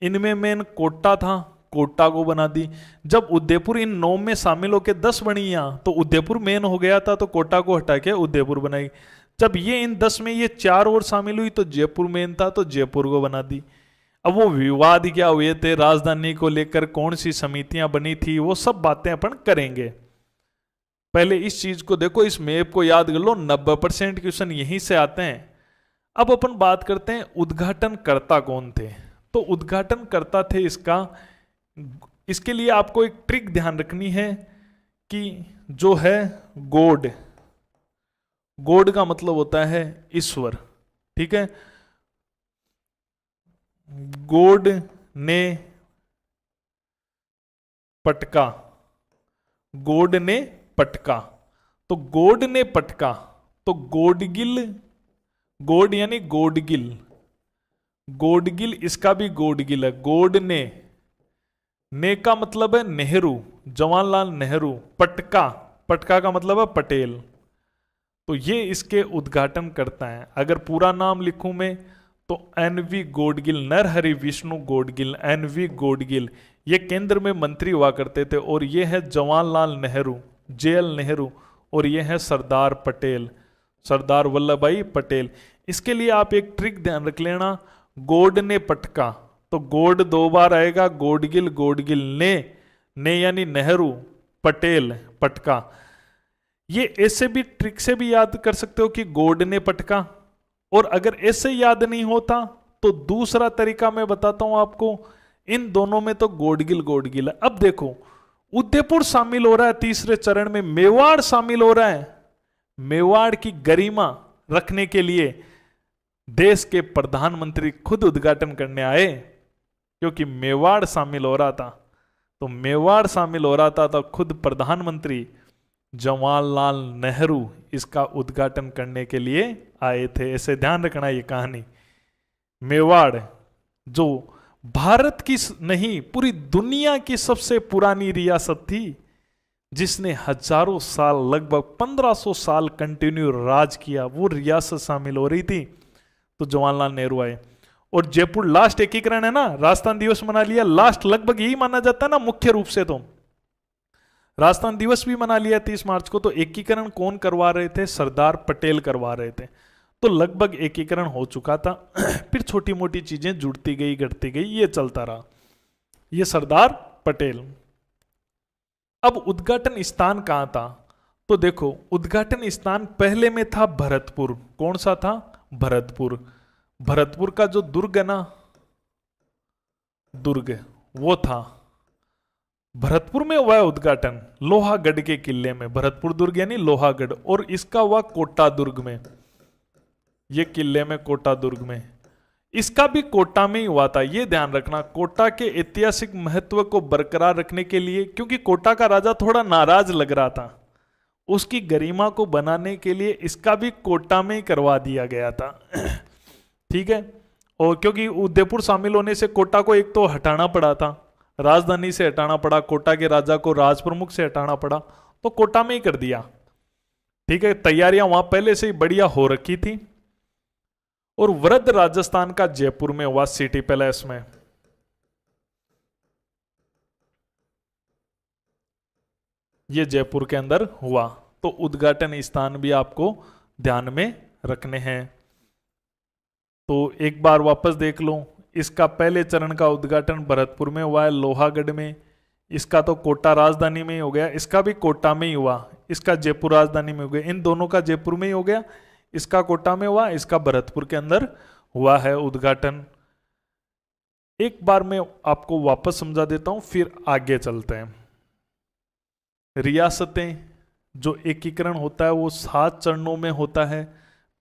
इनमें मेन कोटा था, कोटा को बना दी। जब उदयपुर इन 9 में शामिल होकर 10 बनी यहां, तो उदयपुर मेन हो गया था, तो कोटा को हटा के उदयपुर बनाई। जब ये इन 10 में ये 4 और शामिल हुई, तो जयपुर मेन था, तो जयपुर को बना दी। अब वो विवाद क्या हुए थे राजधानी को लेकर, कौन सी समितियां बनी थी, वो सब बातें अपन करेंगे। पहले इस चीज को देखो, इस मैप को याद कर लो, 90% क्वेश्चन यहीं से आते हैं। अब अपन बात करते हैं उद्घाटनकर्ता कौन थे। तो उद्घाटनकर्ता थे इसके लिए आपको एक ट्रिक ध्यान रखनी है कि जो है गॉड, गॉड का मतलब होता है ईश्वर, ठीक है। गॉड ने पटका, गॉड ने पटका, तो गॉड ने पटका, तो गॉडगिल गोड यानी गोडगिल, गोडगिल इसका भी गोडगिल है। गोड ने का मतलब है नेहरू, जवाहरलाल नेहरू। पटका, पटका का मतलब है पटेल। तो ये इसके उद्घाटन करता है। अगर पूरा नाम लिखूं मैं तो एनवी गोडगिल, नरहरि विष्णु गोडगिल, एनवी गोडगिल। ये केंद्र में मंत्री हुआ करते थे। और ये है जवाहरलाल नेहरू, जेएल नेहरू। और ये है सरदार पटेल, सरदार वल्लभ भाई पटेल। इसके लिए आप एक ट्रिक ध्यान रख लेना, गोड ने पटका, तो गोड 2 बार आएगा, गोडगिल गोडगिल, ने यानी नेहरू, पटेल पटका। ये ऐसे भी ट्रिक से भी याद कर सकते हो कि गोड ने पटका। और अगर ऐसे याद नहीं होता तो दूसरा तरीका मैं बताता हूं आपको। इन दोनों में तो गोडगिल गोडगिल है। अब देखो, उदयपुर शामिल हो रहा है तीसरे चरण में, मेवाड़ शामिल हो रहा है। मेवाड़ की गरिमा रखने के लिए देश के प्रधानमंत्री खुद उद्घाटन करने आए, क्योंकि मेवाड़ शामिल हो रहा था। तो मेवाड़ शामिल हो रहा था तो खुद प्रधानमंत्री जवाहरलाल नेहरू इसका उद्घाटन करने के लिए आए थे। ऐसे ध्यान रखना ये कहानी। मेवाड़ जो भारत की नहीं पूरी दुनिया की सबसे पुरानी रियासत थी, जिसने हजारों साल, लगभग 1500 साल कंटिन्यू राज किया, वो रियासत शामिल हो रही थी। तो जवाहरलाल नेहरू आए। और जयपुर लास्ट एकीकरण है ना, राजस्थान दिवस मना लिया, लास्ट लगभग यही माना जाता है ना मुख्य रूप से। तो राजस्थान दिवस भी मना लिया 30 मार्च को। तो एकीकरण कौन करवा रहे थे? सरदार पटेल करवा रहे थे। तो लगभग एकीकरण हो चुका था। फिर छोटी मोटी चीजें जुड़ती गई, घटती गई, ये चलता रहा। ये सरदार पटेल। अब उद्घाटन स्थान कहां था? तो देखो, उद्घाटन स्थान पहले में था भरतपुर। कौन सा था? भरतपुर। भरतपुर का जो दुर्ग है ना, दुर्ग वो था, भरतपुर में हुआ है उद्घाटन, लोहागढ़ के किले में। भरतपुर दुर्ग यानी लोहागढ़। और इसका हुआ कोटा दुर्ग में, ये किले में कोटा दुर्ग में। इसका भी कोटा में ही हुआ था। ये ध्यान रखना, कोटा के ऐतिहासिक महत्व को बरकरार रखने के लिए, क्योंकि कोटा का राजा थोड़ा नाराज लग रहा था, उसकी गरिमा को बनाने के लिए इसका भी कोटा में ही करवा दिया गया था। ठीक है। और क्योंकि उदयपुर शामिल होने से कोटा को एक तो हटाना पड़ा था, राजधानी से हटाना पड़ा, कोटा के राजा को राज प्रमुख से हटाना पड़ा, तो कोटा में ही कर दिया। ठीक है। तैयारियां वहां पहले से ही बढ़िया हो रखी थी। और वृद्ध राजस्थान का जयपुर में हुआ, सिटी पैलेस में। ये जयपुर के अंदर हुआ। तो उद्घाटन स्थान भी आपको ध्यान में रखने हैं। तो एक बार वापस देख लो, इसका पहले चरण का उद्घाटन भरतपुर में हुआ है, लोहागढ़ में। इसका तो कोटा राजधानी में ही हो गया, इसका भी कोटा में ही हुआ, इसका जयपुर राजधानी में हो गया। इन दोनों का जयपुर में ही हो गया, इसका कोटा में हुआ, इसका भरतपुर के अंदर हुआ है उद्घाटन। एक बार मैं आपको वापस समझा देता हूं, फिर आगे चलते हैं। रियासतें जो एकीकरण होता है वो 7 चरणों में होता है।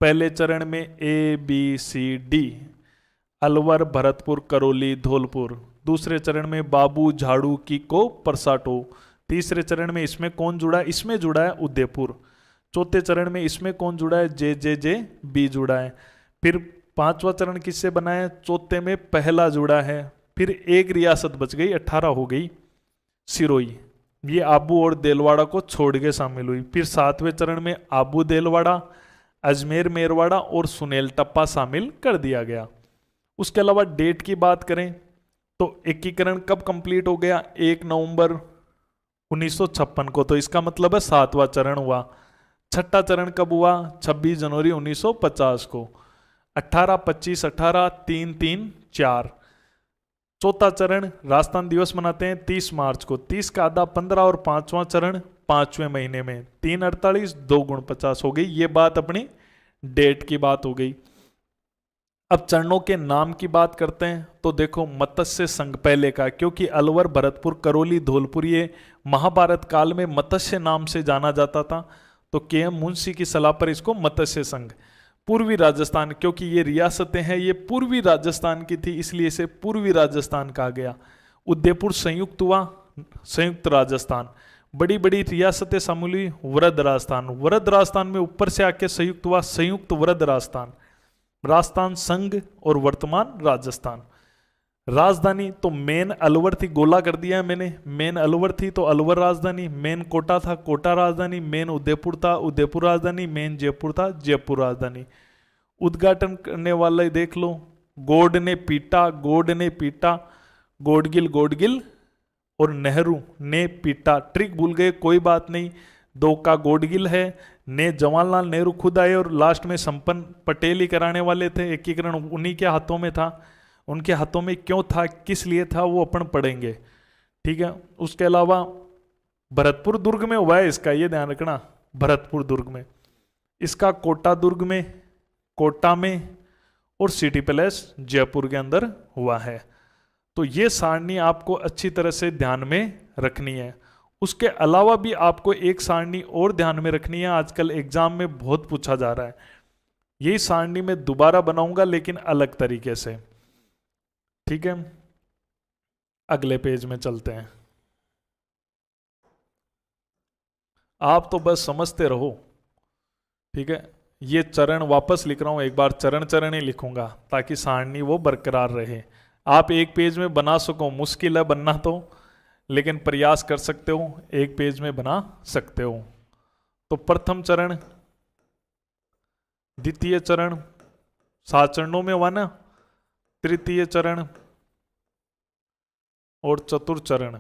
पहले चरण में ABCD, अलवर, भरतपुर, करौली, धौलपुर। दूसरे चरण में बाबू, झाड़ू, कीको, परसाटो। तीसरे चरण में इसमें कौन जुड़ा है? इसमें जुड़ा है उदयपुर। चौथे चरण में इसमें कौन जुड़ा है? JJJB जुड़ा है। फिर 5वां चरण किससे बना है? चौथे में पहला जुड़ा है। फिर एक रियासत बच गई, 18 हो गई, सिरोही। ये आबू और देलवाड़ा को छोड़ के शामिल हुई। फिर 7वें चरण में आबू, देलवाड़ा, अजमेर, मेरवाड़ा और सुनेल टप्पा शामिल कर दिया गया। उसके अलावा डेट की बात करें तो एकीकरण कब कंप्लीट हो गया? 1 नवंबर 1956 को। तो इसका मतलब है 7वां चरण हुआ। छठा चरण कब हुआ? 26 जनवरी 1950 को। 18, 25, 18, 3, 3, 4। चौथा चरण राजस्थान दिवस मनाते हैं 30 मार्च को। 30 का आधा 15 और 5वां चरण 5वें महीने में। 3, 48, 2 गुण 50 हो गई। ये बात अपनी डेट की बात हो गई। अब चरणों के नाम की बात करते हैं तो देखो, मत्स्य संघ पहले का, क्योंकि अलवर, भरतपुर, करौली, धौलपुर ये महाभारत काल में मत्स्य नाम से जाना जाता था, तो KM मुंशी की सलाह पर इसको मत्स्य संघ। पूर्वी राजस्थान, क्योंकि ये रियासतें हैं ये पूर्वी राजस्थान की थी, इसलिए इसे पूर्वी राजस्थान कहा गया। उदयपुर संयुक्त हुआ, संयुक्त राजस्थान। बड़ी बड़ी रियासतें शामिल हुई, वृद्ध राजस्थान। वृद्ध राजस्थान में ऊपर से आके संयुक्त हुआ, संयुक्त वृद्ध राजस्थान। राजस्थान संघ और वर्तमान राजस्थान। राजधानी तो मेन अलवर थी, गोला कर दिया है मैंने, मेन अलवर थी तो अलवर राजधानी, मेन कोटा था कोटा राजधानी, मेन उदयपुर था उदयपुर राजधानी, मेन जयपुर था जयपुर राजधानी। उद्घाटन करने वाला ही देख लो, गोड ने पीटा, गोड ने पीटा, गोडगिल गोडगिल और नेहरू ने पीटा। ट्रिक भूल गए, कोई बात नहीं, दो का गोडगिल है, ने जवाहरलाल नेहरू खुद आए और लास्ट में संपन्न पटेल ही कराने वाले थे, एकीकरण उन्हीं के हाथों में था। उनके हाथों में क्यों था, किस लिए था, वो अपन पढ़ेंगे, ठीक है। उसके अलावा भरतपुर दुर्ग में हुआ है इसका, ये ध्यान रखना, भरतपुर दुर्ग में, इसका कोटा दुर्ग में, कोटा में, और सिटी पैलेस जयपुर के अंदर हुआ है। तो ये सारणी आपको अच्छी तरह से ध्यान में रखनी है। उसके अलावा भी आपको एक सारणी और ध्यान में रखनी है, आजकल एग्जाम में बहुत पूछा जा रहा है। यही सारणी मैं दोबारा बनाऊंगा लेकिन अलग तरीके से, ठीक है। अगले पेज में चलते हैं। आप तो बस समझते रहो, ठीक है। ये चरण वापस लिख रहा हूं, एक बार चरण चरण ही लिखूंगा ताकि सारणी वो बरकरार रहे। आप एक पेज में बना सको, मुश्किल है बनना तो, लेकिन प्रयास कर सकते हो, एक पेज में बना सकते हो। तो प्रथम चरण, द्वितीय चरण, 7 चरणों में हुआ ना, तृतीय चरण और चतुर्थ चरण।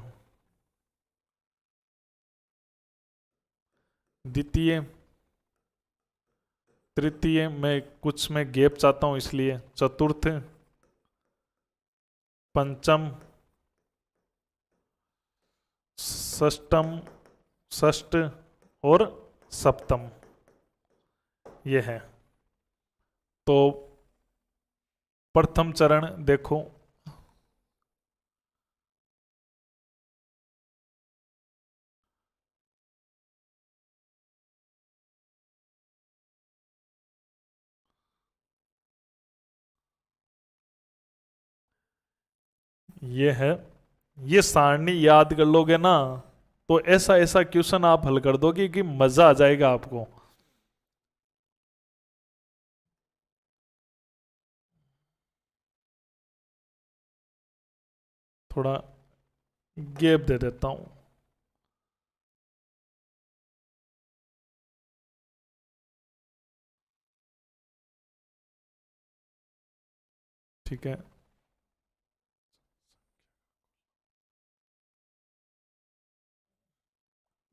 द्वितीय, तृतीय में कुछ में गैप चाहता हूं इसलिए, चतुर्थ, पंचम, षष्टम, षष्ठ और सप्तम, ये है। तो प्रथम चरण देखो, ये है। ये सारणी याद कर लोगे ना तो ऐसा ऐसा क्वेश्चन आप हल कर दोगे कि मजा आ जाएगा आपको। थोड़ा गैप दे देता हूं, ठीक है।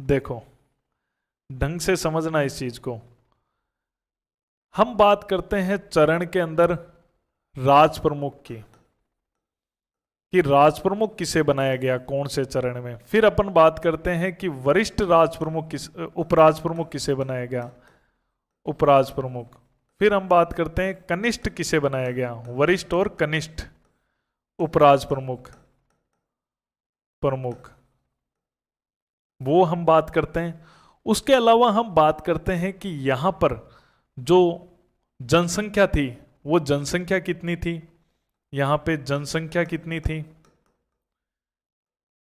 देखो ढंग से समझना इस चीज को। हम बात करते हैं चरण के अंदर राज प्रमुख की, कि राज प्रमुख किसे बनाया गया कौन से चरण में। फिर अपन बात करते हैं कि वरिष्ठ राज प्रमुख किस, उपराज प्रमुख किसे बनाया गया, उपराज प्रमुख। फिर हम बात करते हैं कनिष्ठ किसे बनाया गया, वरिष्ठ और कनिष्ठ उपराज प्रमुख, प्रमुख, वो हम बात करते हैं। उसके अलावा हम बात करते हैं कि यहां पर जो जनसंख्या थी वो जनसंख्या कितनी थी, यहां पे जनसंख्या कितनी थी,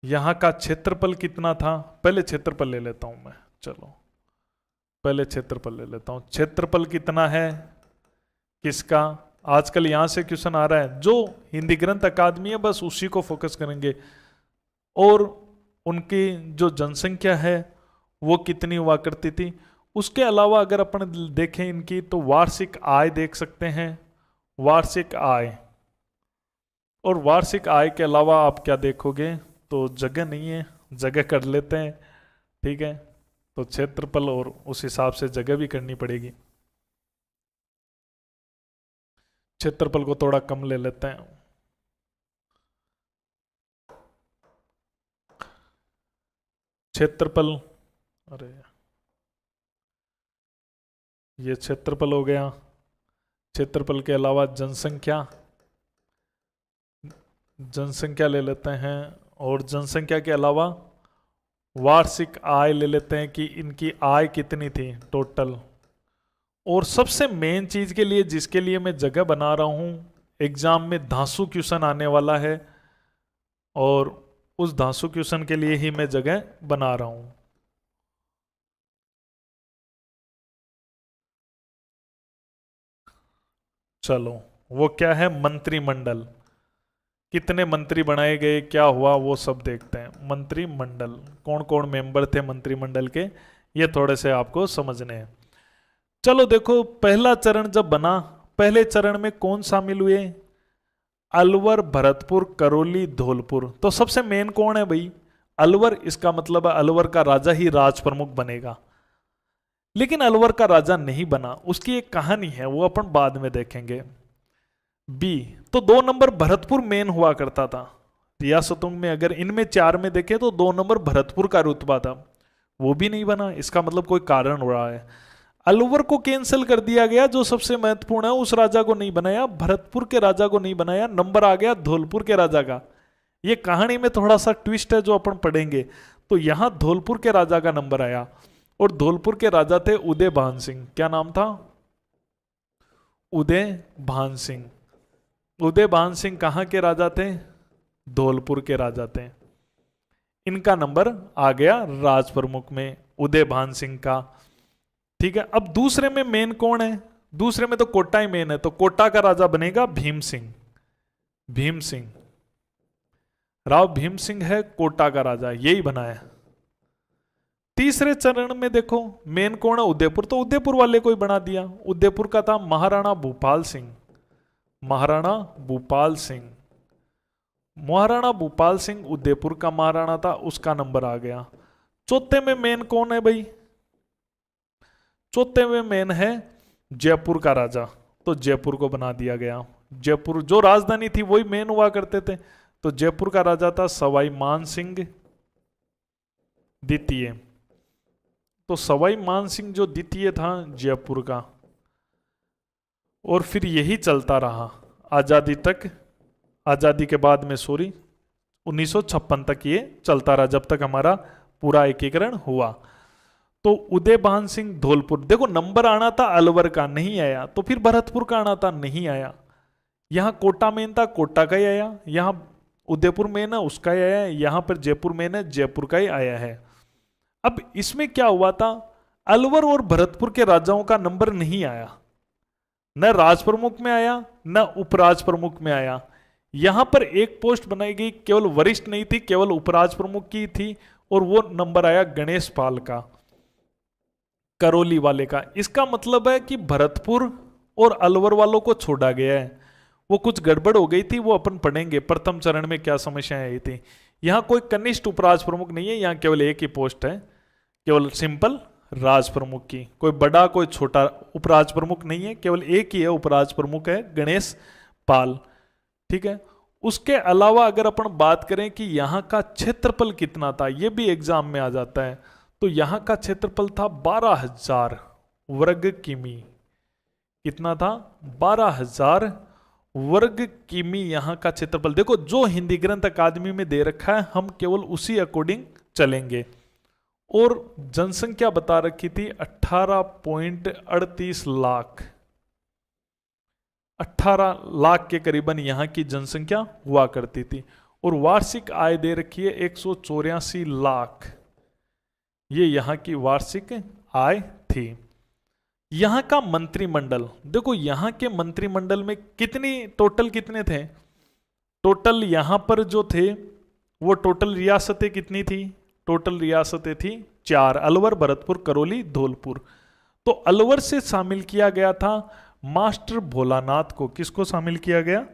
यहां का क्षेत्रफल कितना था। पहले क्षेत्रफल ले लेता हूं मैं, चलो पहले क्षेत्रफल ले लेता हूं। क्षेत्रफल कितना है किसका, आजकल यहां से क्वेश्चन आ रहा है, जो हिंदी ग्रंथ अकादमी है बस उसी को फोकस करेंगे। और उनकी जो जनसंख्या है वो कितनी हुआ करती थी। उसके अलावा अगर अपन देखें इनकी तो वार्षिक आय देख सकते हैं, वार्षिक आय। और वार्षिक आय के अलावा आप क्या देखोगे, तो जगह नहीं है, जगह कर लेते हैं, ठीक है। तो क्षेत्रफल और उस हिसाब से जगह भी करनी पड़ेगी। क्षेत्रफल को थोड़ा कम ले लेते हैं। क्षेत्रफल, अरे ये क्षेत्रफल हो गया। क्षेत्रफल के अलावा जनसंख्या, जनसंख्या ले लेते हैं। और जनसंख्या के अलावा वार्षिक आय ले लेते हैं कि इनकी आय कितनी थी टोटल। और सबसे मेन चीज के लिए जिसके लिए मैं जगह बना रहा हूं, एग्जाम में धांसू क्वेश्चन आने वाला है और उस धांसू क्वेश्चन के लिए ही मैं जगह बना रहा हूं। चलो वो क्या है, मंत्रिमंडल। कितने मंत्री बनाए गए, क्या हुआ, वो सब देखते हैं। मंत्रिमंडल, कौन कौन मेंबर थे मंत्रिमंडल के, ये थोड़े से आपको समझने हैं। चलो देखो, पहला चरण जब बना, पहले चरण में कौन शामिल हुए, अलवर, भरतपुर, करौली, धौलपुर। तो सबसे मेन कौन है भाई, अलवर। इसका मतलब है अलवर का राजा ही राज प्रमुख बनेगा। लेकिन अलवर का राजा नहीं बना, उसकी एक कहानी है, वो अपन बाद में देखेंगे। बी, तो 2 नंबर भरतपुर मेन हुआ करता था रियासतों में। अगर इनमें 4 में देखे तो 2 नंबर भरतपुर का रुतबा था, वो भी नहीं बना। इसका मतलब कोई कारण हो रहा है। अलवर को कैंसिल कर दिया गया, जो सबसे महत्वपूर्ण है, उस राजा को नहीं बनाया, भरतपुर के राजा को नहीं बनाया, नंबर आ गया धौलपुर के राजा का। ये कहानी में थोड़ा सा ट्विस्ट है जो अपन पढ़ेंगे। तो यहां धौलपुर के राजा का नंबर आया, और धौलपुर के राजा थे उदय भान सिंह। क्या नाम था, उदय भान सिंह। उदय भान सिंह कहां के राजा थे, धौलपुर के राजा थे। इनका नंबर आ गया राज प्रमुख में, उदय भान सिंह का। ठीक है, अब दूसरे में मेन कौन है, दूसरे में तो कोटा ही मेन है, तो कोटा का राजा बनेगा भीम सिंह। भीम सिंह, राव भीम सिंह है कोटा का राजा, यही बना है। तीसरे चरण में देखो मेन कौन है, उदयपुर। तो उदयपुर वाले को ही बना दिया। उदयपुर का था महाराणा भूपाल सिंह। महाराणा भूपाल सिंह, महाराणा भूपाल सिंह उदयपुर का महाराणा था, उसका नंबर आ गया। चौथे में मेन कौन है भाई, चौथे में मेन है जयपुर का राजा, तो जयपुर को बना दिया गया। जयपुर जो राजधानी थी वही मेन हुआ करते थे, तो जयपुर का राजा था सवाई मान सिंह द्वितीय। तो सवाई मान सिंह जो द्वितीय था जयपुर का, और फिर यही चलता रहा आजादी तक। आजादी के बाद में 1956 तक ये चलता रहा, जब तक हमारा पूरा एकीकरण हुआ। तो उदय भान सिंह धौलपुर, देखो नंबर आना था अलवर का, नहीं आया। तो फिर भरतपुर का आना था, नहीं आया। यहां कोटा मेन था, कोटा का ही आया। यहां उदयपुर मेन है, उसका ही आया। यहां पर जयपुर मेन है, जयपुर का ही आया है। अब इसमें क्या हुआ था, अलवर और भरतपुर के राजाओं का नंबर नहीं आया, न राज प्रमुख में आया न उपराज प्रमुख में आया। यहां पर एक पोस्ट बनाई गई, केवल वरिष्ठ नहीं थी, केवल उपराज प्रमुख की थी, और वो नंबर आया गणेश पाल का, करौली वाले का। इसका मतलब है कि भरतपुर और अलवर वालों को छोड़ा गया है। वो कुछ गड़बड़ हो गई थी, वो अपन पढ़ेंगे प्रथम चरण में क्या समस्याएं आई थी। यहां कोई कनिष्ठ उपराज प्रमुख नहीं है, यहां केवल एक ही पोस्ट है, केवल सिंपल राज प्रमुख की। कोई बड़ा कोई छोटा उपराज प्रमुख नहीं है, केवल एक ही है उपराज प्रमुख, है गणेश पाल। ठीक है, उसके अलावा अगर अपन बात करें कि यहां का क्षेत्रफल कितना था, यह भी एग्जाम में आ जाता है। तो यहां का क्षेत्रफल था 12,000 वर्ग किमी। कितना था, 12,000 वर्ग किमी यहां का क्षेत्रफल। देखो जो हिंदी ग्रंथ अकादमी में दे रखा है, हम केवल उसी अकॉर्डिंग चलेंगे। और जनसंख्या बता रखी थी 18.38 लाख, 18 लाख के करीबन यहां की जनसंख्या हुआ करती थी। और वार्षिक आय दे रखी है 184 लाख, ये यहां की वार्षिक आय थी। यहां का मंत्रिमंडल, देखो यहां के मंत्रिमंडल में टोटल कितने थे, टोटल यहां पर जो थे वो टोटल रियासतें कितनी थी, टोटल रियासतें थी 4, अलवर, भरतपुर, करौली, धौलपुर। तो अलवर से शामिल किया गया था मास्टर भोलानाथ को। किसको शामिल किया गया,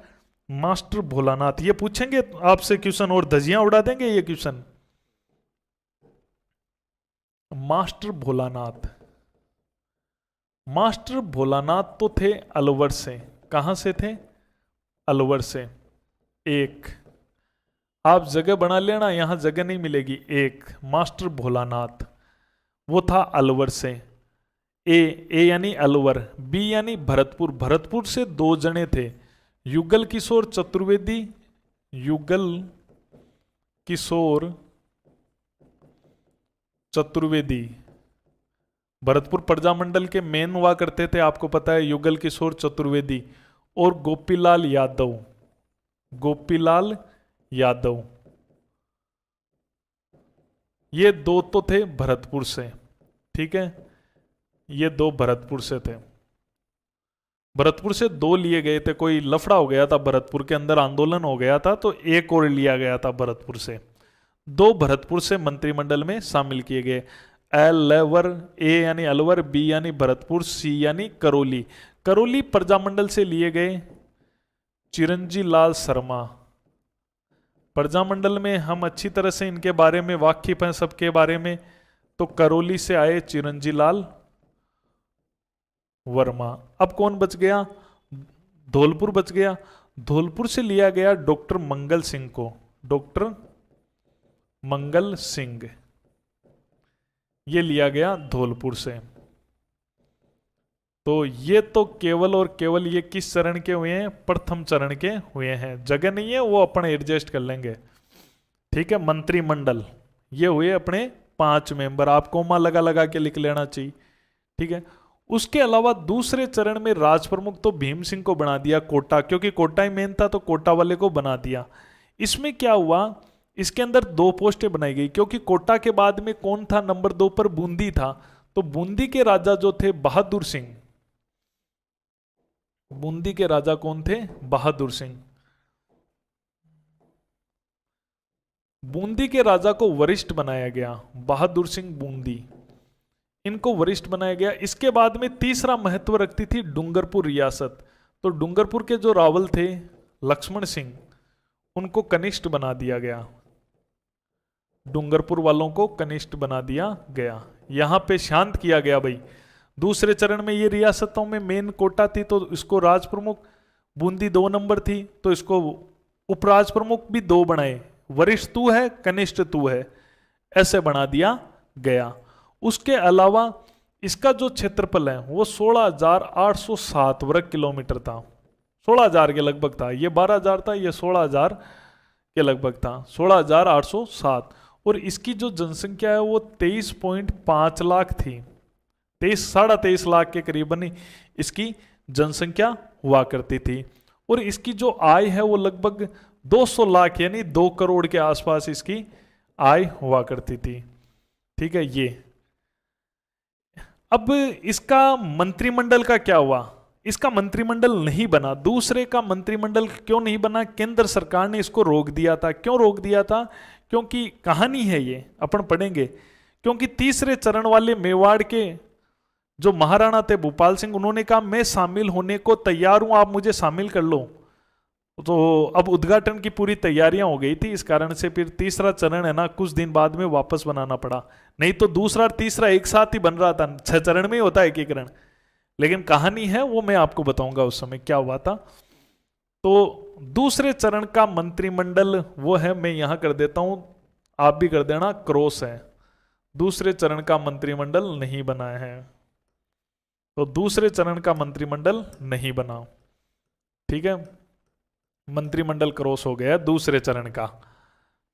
मास्टर भोलानाथ। ये पूछेंगे आपसे क्वेश्चन और धजियां उड़ा देंगे ये question. Master Bholanath, master Bholanath तो थे अलवर से। कहां से थे, अलवर से। एक आप जगह बना लेना, यहां जगह नहीं मिलेगी। एक मास्टर भोलानाथ, वो था अलवर से। ए यानी अलवर, बी यानी भरतपुर। भरतपुर से 2 जने थे, युगल किशोर चतुर्वेदी, युगल किशोर चतुर्वेदी। भरतपुर प्रजामंडल के मेन हुआ करते थे, आपको पता है, युगल किशोर चतुर्वेदी और गोपीलाल यादव। गोपीलाल यादव, ये 2 तो थे भरतपुर से। ठीक है, ये 2 भरतपुर से थे। भरतपुर से 2 लिए गए थे, कोई लफड़ा हो गया था भरतपुर के अंदर, आंदोलन हो गया था, तो एक और लिया गया था भरतपुर से। 2 भरतपुर से मंत्रिमंडल में शामिल किए गए। अलवर, ए यानी अलवर, बी यानी भरतपुर, सी यानी करौली। करौली प्रजामंडल से लिए गए चिरंजी लाल शर्मा। प्रजामंडल में हम अच्छी तरह से इनके बारे में वाकिफ हैं, सबके बारे में। तो करौली से आए चिरंजी लाल वर्मा। अब कौन बच गया? धौलपुर बच गया। धौलपुर से लिया गया डॉक्टर मंगल सिंह को, डॉक्टर मंगल सिंह, ये लिया गया धौलपुर से। तो ये तो केवल और केवल ये किस चरण के हुए हैं? प्रथम चरण के हुए हैं। जगह नहीं है वो अपन एडजस्ट कर लेंगे, ठीक है। मंत्रिमंडल ये हुए अपने 5 मेंबर, आप कोमा लगा लगा के लिख लेना चाहिए, ठीक है। उसके अलावा दूसरे चरण में राज प्रमुख तो भीम सिंह को बना दिया कोटा, क्योंकि कोटा ही मेन था तो कोटा वाले को बना दिया। इसमें क्या हुआ, इसके अंदर 2 पोस्टें बनाई गई, क्योंकि कोटा के बाद में कौन था? नंबर 2 पर बूंदी था। तो बूंदी के राजा जो थे बहादुर सिंह, बूंदी के राजा कौन थे? बहादुर सिंह। बूंदी के राजा को वरिष्ठ बनाया गया, बहादुर सिंह बूंदी, इनको वरिष्ठ बनाया गया। इसके बाद में तीसरा महत्व रखती थी डूंगरपुर रियासत। तो डूंगरपुर के जो रावल थे लक्ष्मण सिंह, उनको कनिष्ठ बना दिया गया, डूंगरपुर वालों को कनिष्ठ बना दिया गया। यहां पे शांत किया गया भाई। दूसरे चरण में ये रियासतों में मेन कोटा थी तो इसको राज प्रमुख, बूंदी 2 नंबर थी तो इसको उपराज प्रमुख भी 2 बनाए, वरिष्ठ तू है कनिष्ठ तू है, ऐसे बना दिया गया। उसके अलावा इसका जो क्षेत्रफल है वो 16,807 वर्ग किलोमीटर था, 16,000 के लगभग था। ये 12,000 था, ये 16,000 के लगभग था, 16,807। और इसकी जो जनसंख्या है वो 23.5 लाख थी, 23-23.5 लाख के करीबन इसकी जनसंख्या हुआ करती थी। और इसकी जो आय है वो लगभग 200 लाख यानी 2 करोड़ के आसपास इसकी आय हुआ करती थी, ठीक है। ये अब इसका मंत्रिमंडल का क्या हुआ? इसका मंत्रिमंडल नहीं बना। दूसरे का मंत्रिमंडल क्यों नहीं बना? केंद्र सरकार ने इसको रोक दिया था। क्यों रोक दिया था? क्योंकि कहानी है ये, अपन पढ़ेंगे। क्योंकि तीसरे चरण वाले मेवाड़ के जो महाराणा थे भूपाल सिंह, उन्होंने कहा मैं शामिल होने को तैयार हूं, आप मुझे शामिल कर लो। तो अब उद्घाटन की पूरी तैयारियां हो गई थी, इस कारण से फिर तीसरा चरण है ना कुछ दिन बाद में वापस बनाना पड़ा। नहीं तो दूसरा और तीसरा एक साथ ही बन रहा था, 6 चरण में ही होता है एकीकरण। लेकिन कहानी है वो मैं आपको बताऊंगा उस समय क्या हुआ था। तो दूसरे चरण का मंत्रिमंडल वो है, मैं यहां कर देता हूं, आप भी कर देना, क्रॉस है। दूसरे चरण का मंत्रिमंडल नहीं बना है, तो दूसरे चरण का मंत्रिमंडल नहीं बना, ठीक है। मंत्रिमंडल क्रॉस हो गया दूसरे चरण का,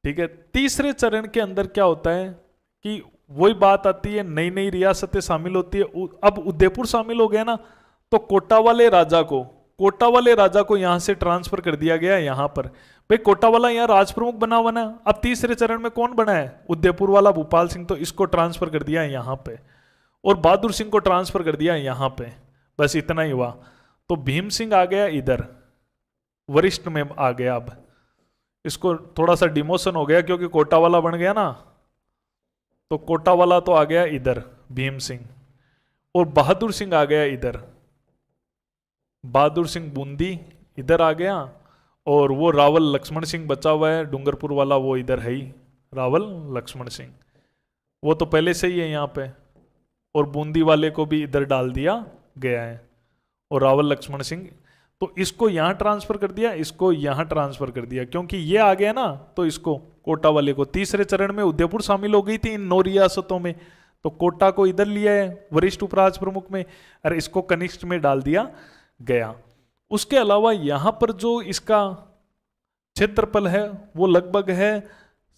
ठीक है। तीसरे चरण के अंदर क्या होता है कि वही बात आती है, नई नई रियासतें शामिल होती है। अब उदयपुर शामिल हो गया ना, तो कोटा वाले राजा को यहां से ट्रांसफर कर दिया गया यहां पर। भाई कोटा वाला यहाँ राज प्रमुख बना हुआ ना, अब तीसरे चरण में कौन बना है? उदयपुर वाला भूपाल सिंह, तो इसको ट्रांसफर कर दिया यहां पे, और बहादुर सिंह को ट्रांसफर कर दिया यहां पे, बस इतना ही हुआ। तो भीम सिंह आ गया इधर, वरिष्ठ में आ गया। अब इसको थोड़ा सा डिमोशन हो गया क्योंकि कोटा वाला बन गया ना, तो कोटा वाला तो आ गया इधर भीम सिंह, और बहादुर सिंह आ गया इधर, बहादुर सिंह बूंदी इधर आ गया, और वो रावल लक्ष्मण सिंह बचा हुआ है डूंगरपुर वाला, वो इधर है ही, रावल लक्ष्मण सिंह, वो तो पहले से ही है यहाँ पे। और बूंदी वाले को भी इधर डाल दिया गया है, और रावल लक्ष्मण सिंह, तो इसको यहां ट्रांसफर कर दिया, इसको यहां ट्रांसफर कर दिया, क्योंकि ये आ गया ना, तो इसको कोटा वाले को। तीसरे चरण में उदयपुर शामिल हो गई थी इन 9 रियासतों में, तो कोटा को इधर लिया है वरिष्ठ उपराज प्रमुख में, और इसको कनिष्ठ में डाल दिया गया। उसके अलावा यहां पर जो इसका क्षेत्रफल है वो लगभग है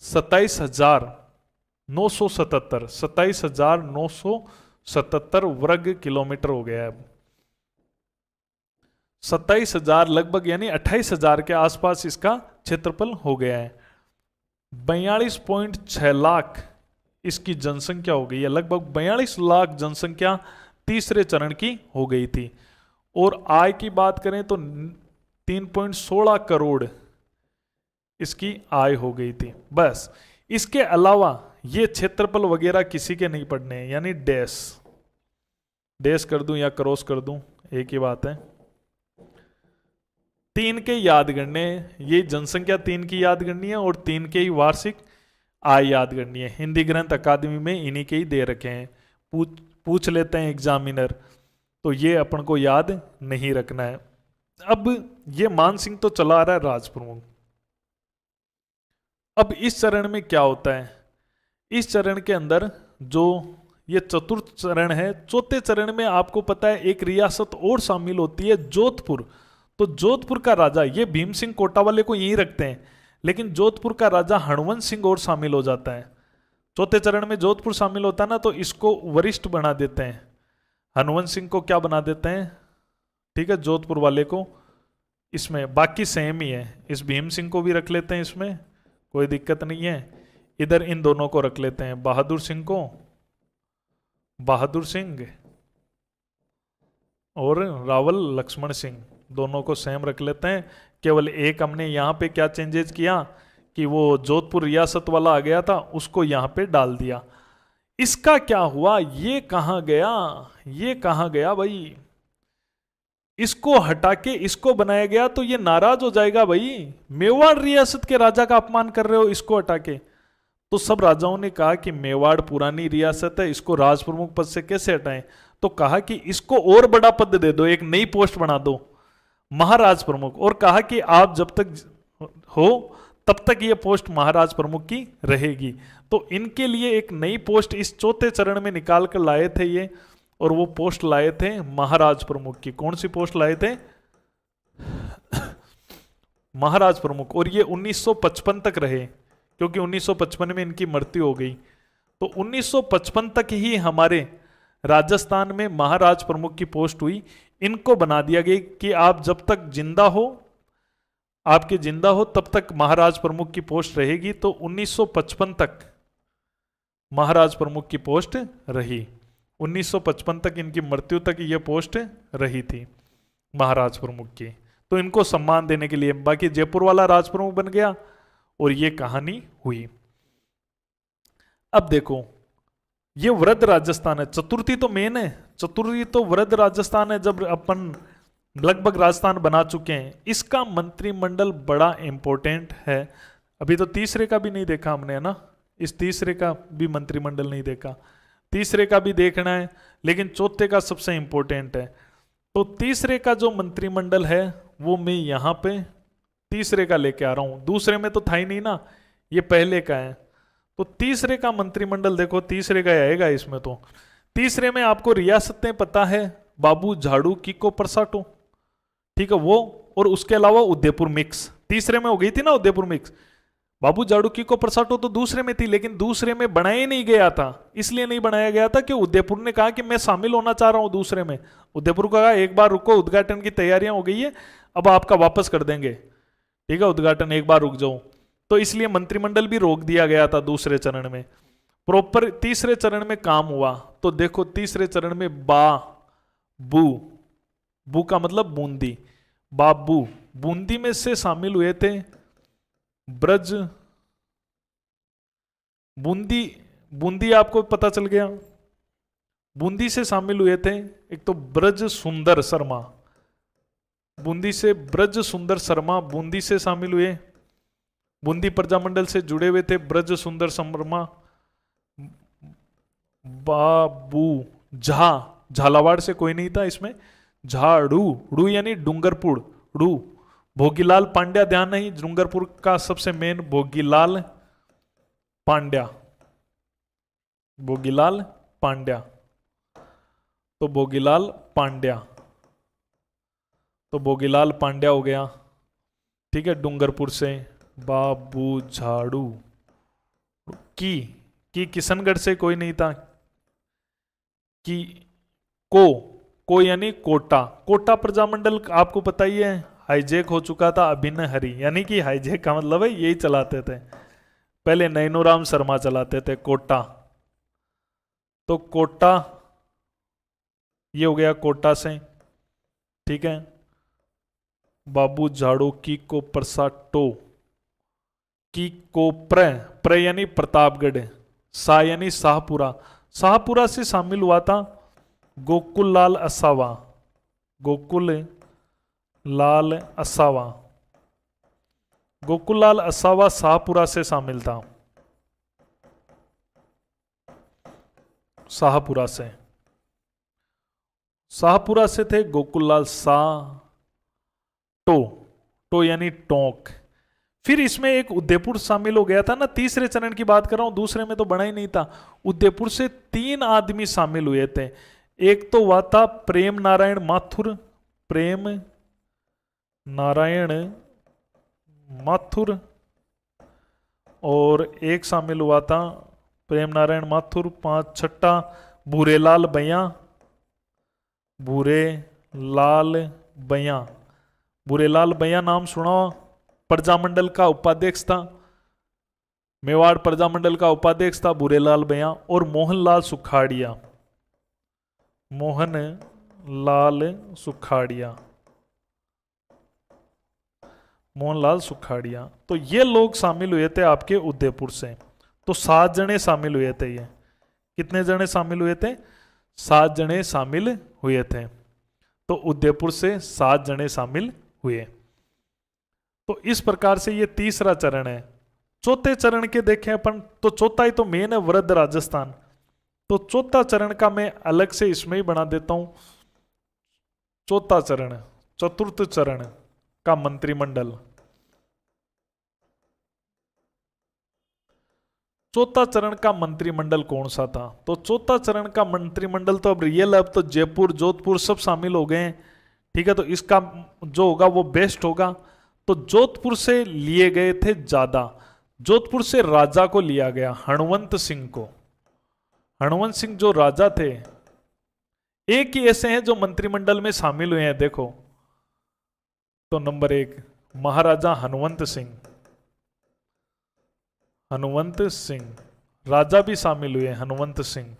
27,977 वर्ग किलोमीटर हो गया है। 27,000 लगभग यानी 28,000 के आसपास इसका क्षेत्रफल हो गया है। 42.6 लाख इसकी जनसंख्या हो गई है, लगभग 42 लाख जनसंख्या तीसरे चरण की हो गई थी। और आय की बात करें तो 3.16 करोड़ इसकी आय हो गई थी। बस इसके अलावा ये क्षेत्रफल वगैरह किसी के नहीं पढ़ने हैं, यानी डैश डैश कर दूं या क्रॉस कर दूं एक ही बात है। 3 के याद करने, ये जनसंख्या 3 की याद करनी है और 3 के ही वार्षिक आय याद करनी है। हिंदी ग्रंथ अकादमी में इन्हीं के ही दे रखे हैं, पूछ लेते हैं एग्जामिनर, तो ये अपन को याद नहीं रखना है। अब ये मान सिंह तो चला आ रहा है राज प्रमुख। अब इस चरण में क्या होता है, इस चरण के अंदर जो ये चतुर्थ चरण है, चौथे चरण में आपको पता है एक रियासत और शामिल होती है, जोधपुर। तो जोधपुर का राजा, ये भीम सिंह कोटा वाले को यहीं रखते हैं, लेकिन जोधपुर का राजा हणवंश सिंह और शामिल हो जाता है। चौथे चरण में जोधपुर शामिल होता है ना, तो इसको वरिष्ठ बना देते हैं, हनुवंश सिंह को क्या बना देते हैं, ठीक है, जोधपुर वाले को। इसमें बाकी सेम ही है, इस भीम सिंह को भी रख लेते हैं, इसमें कोई दिक्कत नहीं है। इधर इन दोनों को रख लेते हैं, बहादुर सिंह को, बहादुर सिंह और रावल लक्ष्मण सिंह, दोनों को सेम रख लेते हैं। केवल एक हमने यहाँ पे क्या चेंजेस किया कि वो जोधपुर रियासत वाला आ गया था, उसको यहाँ पे डाल दिया। इसका क्या हुआ, ये कहाँ गया, ये कहाँ गया भाई, इसको हटा के इसको बनाया गया, तो ये नाराज हो जाएगा भाई, मेवाड़ रियासत के राजा का अपमान कर रहे हो इसको हटा के। तो सब राजाओं ने कहा कि मेवाड़ पुरानी रियासत है, इसको राज प्रमुख पद से कैसे हटाएं, तो कहा कि इसको और बड़ा पद दे दो, एक नई पोस्ट बना दो, महाराज प्रमुख, और कहा कि आप जब तक हो तब तक ये पोस्ट महाराज प्रमुख की रहेगी। तो इनके लिए एक नई पोस्ट इस चौथे चरण में निकाल कर लाए थे ये, और वो पोस्ट लाए थे महाराज प्रमुख की। कौन सी पोस्ट लाए थे, महाराज प्रमुख। और ये 1955 तक रहे, क्योंकि 1955 में इनकी मृत्यु हो गई। तो 1955 तक ही हमारे राजस्थान में महाराज प्रमुख की पोस्ट हुई। इनको बना दिया गया कि आप जब तक जिंदा हो, आपके जिंदा हो तब तक महाराज प्रमुख की पोस्ट रहेगी। तो 1955 तक महाराज प्रमुख की पोस्ट रही, 1955 तक इनकी मृत्यु तक ये पोस्ट रही थी महाराज प्रमुख की। तो इनको सम्मान देने के लिए, बाकी जयपुर वाला राज प्रमुख बन गया और ये कहानी हुई। अब देखो, ये वृद्ध राजस्थान है, चतुर्थी तो मेन है, चतुर्थी तो वृद्ध राजस्थान है, जब अपन लगभग राजस्थान बना चुके हैं। इसका मंत्रिमंडल बड़ा इंपॉर्टेंट है। अभी तो तीसरे का भी नहीं देखा हमने, है ना, इस तीसरे का भी मंत्रिमंडल नहीं देखा, तीसरे का भी देखना है, लेकिन चौथे का सबसे इंपॉर्टेंट है। तो तीसरे का जो मंत्रिमंडल है वो मैं यहाँ पे तीसरे का लेके आ रहा हूँ, दूसरे में तो था ही नहीं ना, ये पहले का है। तो तीसरे का मंत्रिमंडल देखो, तीसरे का आएगा इसमें। तो तीसरे में आपको रियासतें पता है, बाबू झाड़ू, किको, परसाटो, ठीक है, वो, और उसके अलावा उदयपुर मिक्स तीसरे में हो गई थी ना, उदयपुर मिक्स। बाबू झाड़ू, किको, परसाटो तो दूसरे में थी, लेकिन दूसरे में बनाया नहीं गया था। इसलिए नहीं बनाया गया था कि उदयपुर ने कहा कि मैं शामिल होना चाह रहा हूं दूसरे में। उदयपुर को कहा एक बार रुको, उद्घाटन की तैयारियां हो गई है, अब आपका वापस कर देंगे, ठीक है, उद्घाटन एक बार रुक जाओ। तो इसलिए मंत्रिमंडल भी रोक दिया गया था दूसरे चरण में। प्रॉपर तीसरे चरण में काम हुआ। तो देखो, तीसरे चरण में बू, बू का मतलब बूंदी, बाबू, बूंदी में से शामिल हुए थे ब्रज, बूंदी, बूंदी आपको पता चल गया, बूंदी से शामिल हुए थे एक तो ब्रज सुंदर शर्मा, बूंदी से ब्रज सुंदर शर्मा बूंदी से शामिल हुए, बूंदी प्रजामंडल से जुड़े हुए थे ब्रज सुंदर शर्मा। बाबू झा, झालावाड़ से कोई नहीं था इसमें, झाड़ू, ड़ू यानी डूंगरपुर, ड़ू, भोगीलाल पांड्या, ध्यान नहीं, डूंगरपुर का सबसे मेन भोगीलाल पांड्या, भोगीलाल पांड्या, तो भोगीलाल पांड्या, तो भोगीलाल पांड्या हो गया, ठीक है, डूंगरपुर से। बाबू झाड़ू की किशनगढ़ से कोई नहीं था, की को यानी कोटा, कोटा प्रजामंडल आपको पता ही है हाईजैक हो चुका था अभिनय हरि, यानी कि हाईजैक का मतलब है यही चलाते थे पहले, नैनोराम शर्मा चलाते थे कोटा। तो कोटा ये हो गया कोटा से, ठीक है। बाबू झाड़ो की को परसा टो, की को प्र यानी प्रतापगढ़, सा यानी शाहपुरा, शाहपुरा से शामिल हुआ था गोकुल लाल असावा, गोकुल लाल असावा, गोकुल लाल असावा शाहपुरा से शामिल था, शाहपुरा से, शाहपुरा से थे गोकुल लाल शाह। टो यानी टोंक। फिर इसमें एक उदयपुर शामिल हो गया था ना, तीसरे चरण की बात कर रहा हूं, दूसरे में तो बना ही नहीं था। उदयपुर से 3 आदमी शामिल हुए थे। एक तो हुआ था प्रेम नारायण माथुर, प्रेम नारायण माथुर, और एक शामिल हुआ था प्रेम नारायण माथुर, 5 छठा भूरेलाल बयां, भूरेलाल बयां, भूरेलाल बयां नाम सुना, प्रजामंडल का उपाध्यक्ष था, मेवाड़ प्रजामंडल का उपाध्यक्ष था भूरेलाल बयां। और मोहनलाल सुखाड़िया, मोहनलाल सुखाड़िया, मोहनलाल सुखाड़िया। तो ये लोग शामिल हुए थे आपके उदयपुर से। तो 7 जने शामिल हुए थे। ये कितने जने शामिल हुए थे? 7 जने शामिल हुए थे। तो उदयपुर से 7 जने शामिल हुए। तो इस प्रकार से ये तीसरा चरण है। चौथे चरण के देखें अपन तो चौथा ही तो मेन है, वृद्ध राजस्थान। तो चौथा चरण का मैं अलग से इसमें ही बना देता हूं। चौथा चरण, चतुर्थ चरण का मंत्रिमंडल, चौथा चरण का मंत्रिमंडल कौन सा था? तो चौथा चरण का मंत्रिमंडल तो अब रियल, अब तो जयपुर जोधपुर सब शामिल हो गए हैं, ठीक है। तो इसका जो होगा वो बेस्ट होगा। तो जोधपुर से लिए गए थे ज्यादा, जोधपुर से राजा को लिया गया, हणवंत सिंह को। हणवंत सिंह जो राजा थे, एक ही ऐसे हैं जो मंत्रिमंडल में शामिल हुए हैं, देखो। तो नंबर 1 महाराजा हनुमंत सिंह, हनुमंत सिंह राजा भी शामिल हुए, हनुमंत सिंह।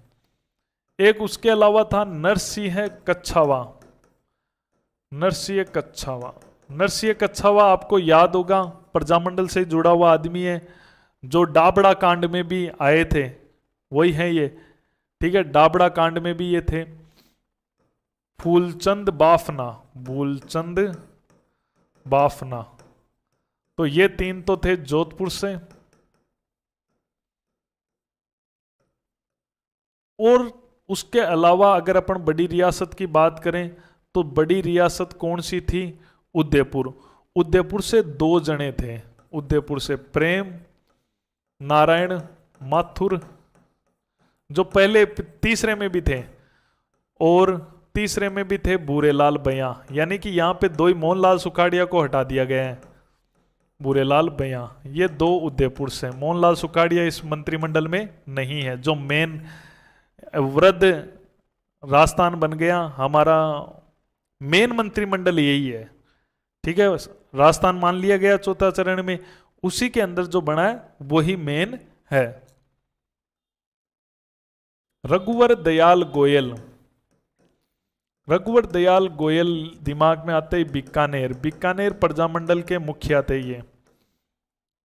एक उसके अलावा था नरसिंह कच्छावा, नरसिंह कच्छावा। नरसिंह कच्छावा आपको याद होगा, प्रजामंडल से जुड़ा हुआ आदमी है, जो डाबड़ा कांड में भी आए थे, वही है ये, ठीक है। डाबड़ा कांड में भी ये थे। फूलचंद बाफना, फूलचंद बाफना। तो ये 3 तो थे जोधपुर से। और उसके अलावा अगर अपन बड़ी रियासत की बात करें तो बड़ी रियासत कौन सी थी? उदयपुर। उदयपुर से 2 जने थे, उदयपुर से प्रेम नारायण माथुर, जो पहले तीसरे में भी थे, और तीसरे में भी थे भूरेलाल बयां। यानी कि यहां पे 2 ही मोहनलाल सुखाड़िया को हटा दिया गया है, भूरेलाल बयां। ये 2 उदयपुर से। मोहनलाल सुखाड़िया इस मंत्रिमंडल में नहीं है, जो मेन वृद्ध राजस्थान बन गया हमारा, मेन मंत्रिमंडल यही है, ठीक है। राजस्थान मान लिया गया चौथा चरण में, उसी के अंदर जो बना है वही मेन है। रघुवर दयाल गोयल, रघुवर दयाल गोयल दिमाग में आते ही बीकानेर, बीकानेर प्रजामंडल के मुखिया थे ये।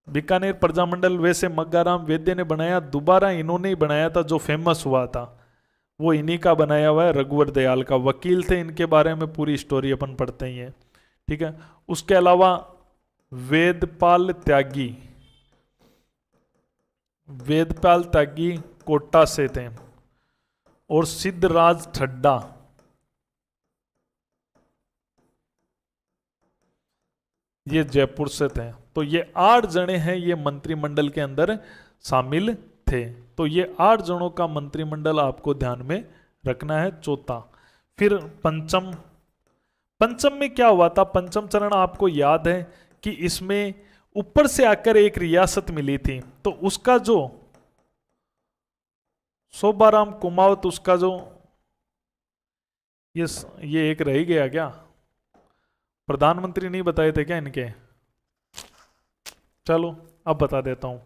बीकानेर प्रजामंडल वैसे मग्गाराम वैद्य ने बनाया, दोबारा इन्होंने ही बनाया था, जो फेमस हुआ था वो इन्हीं का बनाया हुआ है, रघुवर दयाल का। वकील थे, इनके बारे में पूरी स्टोरी अपन पढ़ते ही है, ठीक है। उसके अलावा वेदपाल त्यागी, वेदपाल त्यागी कोटा से थे, और सिद्धराज ठड्डा, ये जयपुर से थे। तो ये 8 जने हैं, ये मंत्रिमंडल के अंदर शामिल थे। तो ये 8 जनों का मंत्रिमंडल आपको ध्यान में रखना है, चौथा। फिर पंचम, पंचम में क्या हुआ था? पंचम चरण आपको याद है कि इसमें ऊपर से आकर एक रियासत मिली थी, तो उसका जो शोभाराम कुमावत, उसका जो ये एक रह गया क्या? प्रधानमंत्री नहीं बताए थे क्या इनके? चलो अब बता देता हूं,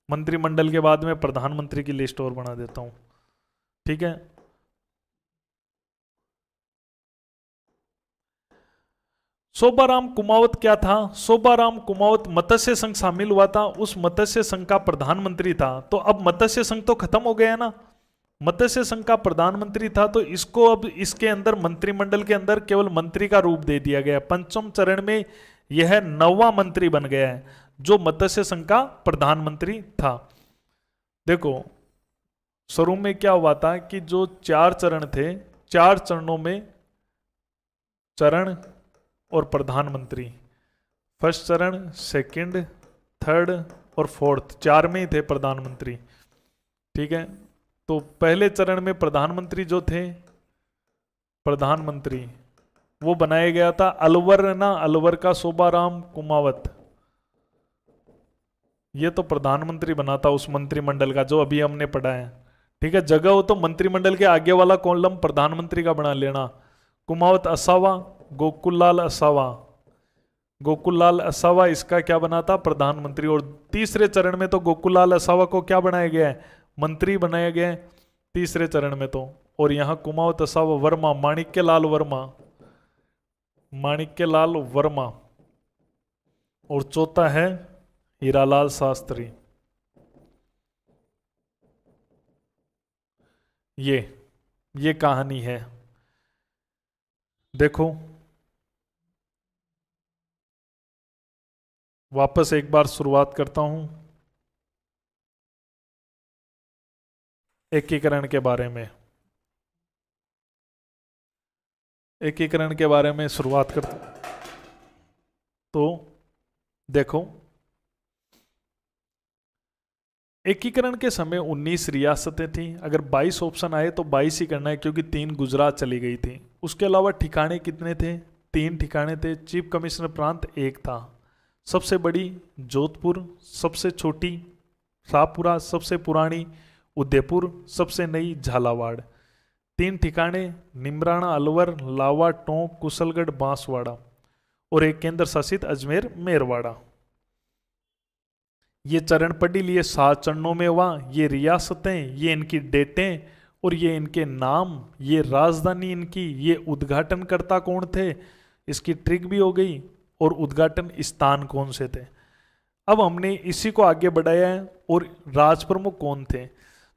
मंत्रिमंडल के बाद में प्रधानमंत्री की लिस्ट और बना देता हूं, ठीक है। शोभाराम कुमावत क्या था? शोभाराम कुमावत मत्स्य संघ शामिल हुआ था, उस मत्स्य संघ का प्रधानमंत्री था। तो अब मत्स्य संघ तो खत्म हो गया ना, मत्स्य संघ का प्रधानमंत्री था, तो इसको अब इसके अंदर मंत्रिमंडल के अंदर केवल मंत्री का रूप दे दिया गया। पंचम चरण में यह 9वां मंत्री बन गया है जो मत्स्य संघ का प्रधानमंत्री था। देखो शुरू में क्या हुआ था कि जो 4 चरण थे, 4 चरणों में चरण और प्रधानमंत्री, फर्स्ट चरण, सेकंड, थर्ड और फोर्थ, 4 में ही थे प्रधानमंत्री। ठीक है, तो पहले चरण में प्रधानमंत्री जो थे, प्रधानमंत्री वो बनाया गया था अलवर ना, अलवर का शोभाराम कुमावत, ये तो प्रधानमंत्री बना था उस मंत्रिमंडल का जो अभी हमने पढ़ा है। ठीक है, जगह हो तो मंत्रिमंडल के आगे वाला कॉलम प्रधानमंत्री का बना लेना। कुमावत असावा, गोकुललाल असावा, गोकुललाल असावा इसका क्या बना था? प्रधानमंत्री। और तीसरे चरण में तो गोकुललाल असावा को क्या बनाया गया है? मंत्री बनाया गया है तीसरे चरण में तो। और यहां कुमावत असावा वर्मा, माणिक्यलाल वर्मा, माणिक्यलाल वर्मा। और चौथा है हीरालाल शास्त्री। ये कहानी है। देखो वापस एक बार शुरुआत करता हूं एकीकरण के बारे में। एकीकरण के बारे में शुरुआत करता तो देखो एकीकरण के समय 19 रियासतें थी। अगर 22 ऑप्शन आए तो 22 ही करना है क्योंकि 3 गुजरात चली गई थी। उसके अलावा ठिकाने कितने थे? 3 ठिकाने थे। चीफ कमिश्नर प्रांत 1 था। सबसे बड़ी जोधपुर, सबसे छोटी शाहपुरा, सबसे पुरानी उदयपुर, सबसे नई झालावाड़। 3 ठिकाने निमराना, अलवर, लावा, टोंक, कुशलगढ़, बांसवाड़ा और एक केंद्र शासित अजमेर, मेरवाड़ा। ये चरण पढ़ लिए 7 चरणों में हुआ। ये रियासतें, ये इनकी डेटें और ये इनके नाम, ये राजधानी इनकी, ये उद्घाटनकर्ता कौन थे, इसकी ट्रिक भी हो गई और उद्घाटन स्थान कौन से थे। अब हमने इसी को आगे बढ़ाया है। और राज प्रमुख कौन थे?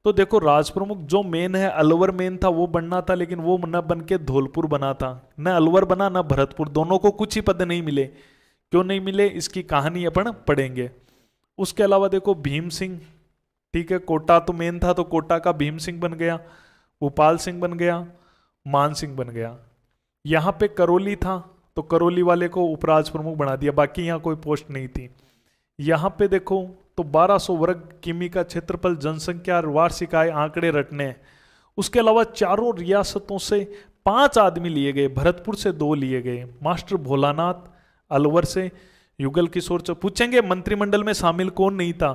तो देखो राज प्रमुख जो मेन है, अलवर मेन था वो बनना था, लेकिन वो न बन के धौलपुर बना था। न अलवर बना न भरतपुर, दोनों को कुछ ही पद नहीं मिले। क्यों नहीं मिले इसकी कहानी अपन पढ़ेंगे। उसके अलावा देखो भीम सिंह, ठीक है, कोटा तो मेन था तो कोटा का भीम सिंह बन गया, भोपाल सिंह बन गया, मान सिंह बन गया। यहाँ पे करौली था तो करौली वाले को उपराज प्रमुख बना दिया, बाकी यहाँ कोई पोस्ट नहीं थी। यहाँ पे देखो तो 1200 वर्ग किमी का क्षेत्रफल, जनसंख्या, वार्षिक आय आंकड़े रटने हैं। उसके अलावा चारों रियासतों से 5 आदमी लिए गए, भरतपुर से 2 लिए गए, मास्टर भोलानाथ अलवर से, युगल किशोर पूछेंगे मंत्रिमंडल में शामिल कौन नहीं था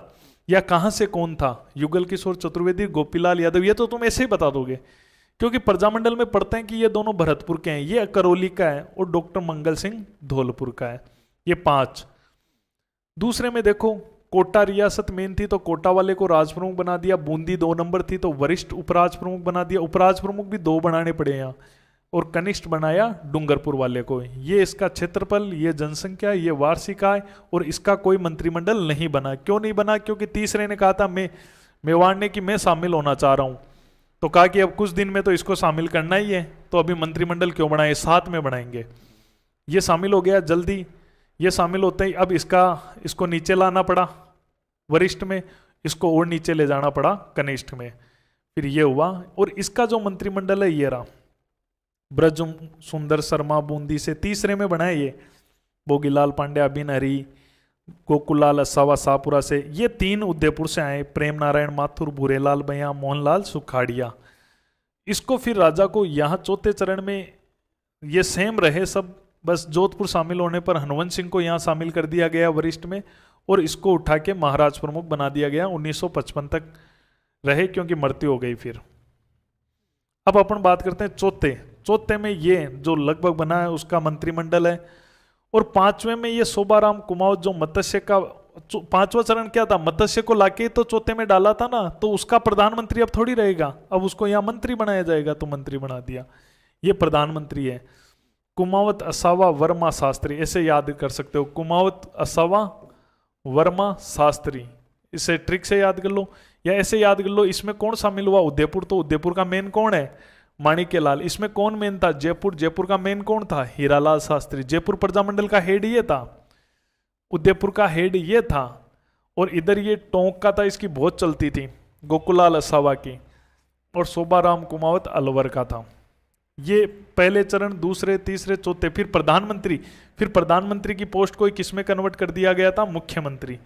या कहां से कौन था? युगल किशोर चतुर्वेदी, गोपीलाल यादव। ये तो तुम ऐसे ही बता दोगे क्योंकि प्रजामंडल में पढ़ते हैं कि ये दोनों भरतपुर के हैं, ये करौली का है और डॉक्टर मंगल सिंह धौलपुर का है। ये 5। दूसरे में देखो कोटा रियासत मेन थी तो कोटा वाले को राज प्रमुख बना दिया। बूंदी 2 नंबर थी तो वरिष्ठ उपराज प्रमुख बना दिया। उपराज प्रमुख भी 2 बनाने पड़े यहाँ। और कनिष्ठ बनाया डूंगरपुर वाले को। ये इसका क्षेत्रफल, ये जनसंख्या, ये वार्षिक आय और इसका कोई मंत्रिमंडल नहीं बना। क्यों नहीं बना? क्योंकि तीसरे ने कहा था मेवाड़ ने कि मैं शामिल होना चाह रहा हूं, तो कहा कि अब कुछ दिन में तो इसको शामिल करना ही है, तो अभी मंत्रिमंडल क्यों बनाए, साथ में बनाएंगे। ये शामिल हो गया जल्दी। ये शामिल होते ही अब इसको नीचे लाना पड़ा वरिष्ठ में, इसको और नीचे ले जाना पड़ा कनिष्ठ में। फिर ये हुआ और इसका जो मंत्रिमंडल है ये रहा। ब्रज सुंदर शर्मा बूंदी से तीसरे में बनाए ये, भोगीलाल पांड्या, बिन हरी, गोकुललाल असावा शाहपुरा से। ये 3 उदयपुर से आए, प्रेम नारायण माथुर, भूरेलाल भैया, मोहनलाल सुखाड़िया। इसको फिर राजा को यहाँ 4थे चरण में ये सेम रहे सब, बस जोधपुर शामिल होने पर हनुवंत सिंह को यहाँ शामिल कर दिया गया वरिष्ठ में और इसको उठा के महाराज प्रमुख बना दिया गया। 1955 तक रहे क्योंकि मृत्यु हो गई फिर। अब अपन बात करते हैं चौथे में ये जो लगभग बना है उसका मंत्रिमंडल है। और 5वें में ये शोभाराम कुमावत जो मत्स्य का 5वां चरण क्या था, मत्स्य को लाके तो 4थे में डाला था ना, तो उसका प्रधानमंत्री अब थोड़ी रहेगा, अब उसको यहाँ मंत्री बनाया जाएगा, तो मंत्री बना दिया। ये प्रधानमंत्री है। कुमावत असावा वर्मा शास्त्री, ऐसे याद कर सकते हो, कुमावत असावा वर्मा शास्त्री, इसे ट्रिक से याद कर लो या ऐसे याद कर लो। इसमें कौन शामिल हुआ? उदयपुर। तो उदयपुर का मेन कौन है? माणिक्यलाल। इसमें कौन मेन था? जयपुर। जयपुर का मेन कौन था? हीरालाल शास्त्री। जयपुर प्रजामंडल का हेड ये था, उदयपुर का हेड ये था। और इधर ये टोंक का था, इसकी बहुत चलती थी, गोकुलाल असावा की, और शोभाराम कुमावत अलवर का था। ये पहले चरण, दूसरे, तीसरे, चौथे। फिर प्रधानमंत्री, फिर प्रधानमंत्री की पोस्ट को किस में कन्वर्ट कर दिया गया था? मुख्यमंत्री।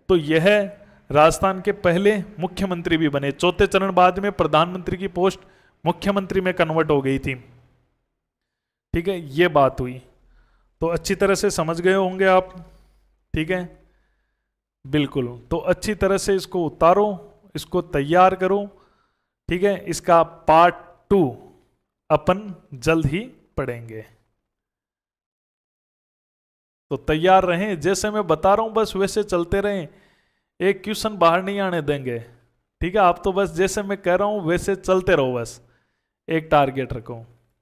तो यह राजस्थान के पहले मुख्यमंत्री भी बने। चौथे चरण बाद में प्रधानमंत्री की पोस्ट मुख्यमंत्री में कन्वर्ट हो गई थी। ठीक है, ये बात हुई। तो अच्छी तरह से समझ गए होंगे आप। ठीक है, बिल्कुल। तो अच्छी तरह से इसको उतारो, इसको तैयार करो। ठीक है, इसका पार्ट 2 अपन जल्द ही पढ़ेंगे। तो तैयार रहें, जैसे मैं बता रहा हूं बस वैसे चलते रहें, एक क्वेश्चन बाहर नहीं आने देंगे। ठीक है, आप तो बस जैसे मैं कह रहा हूं वैसे चलते रहो, बस एक टारगेट रखो।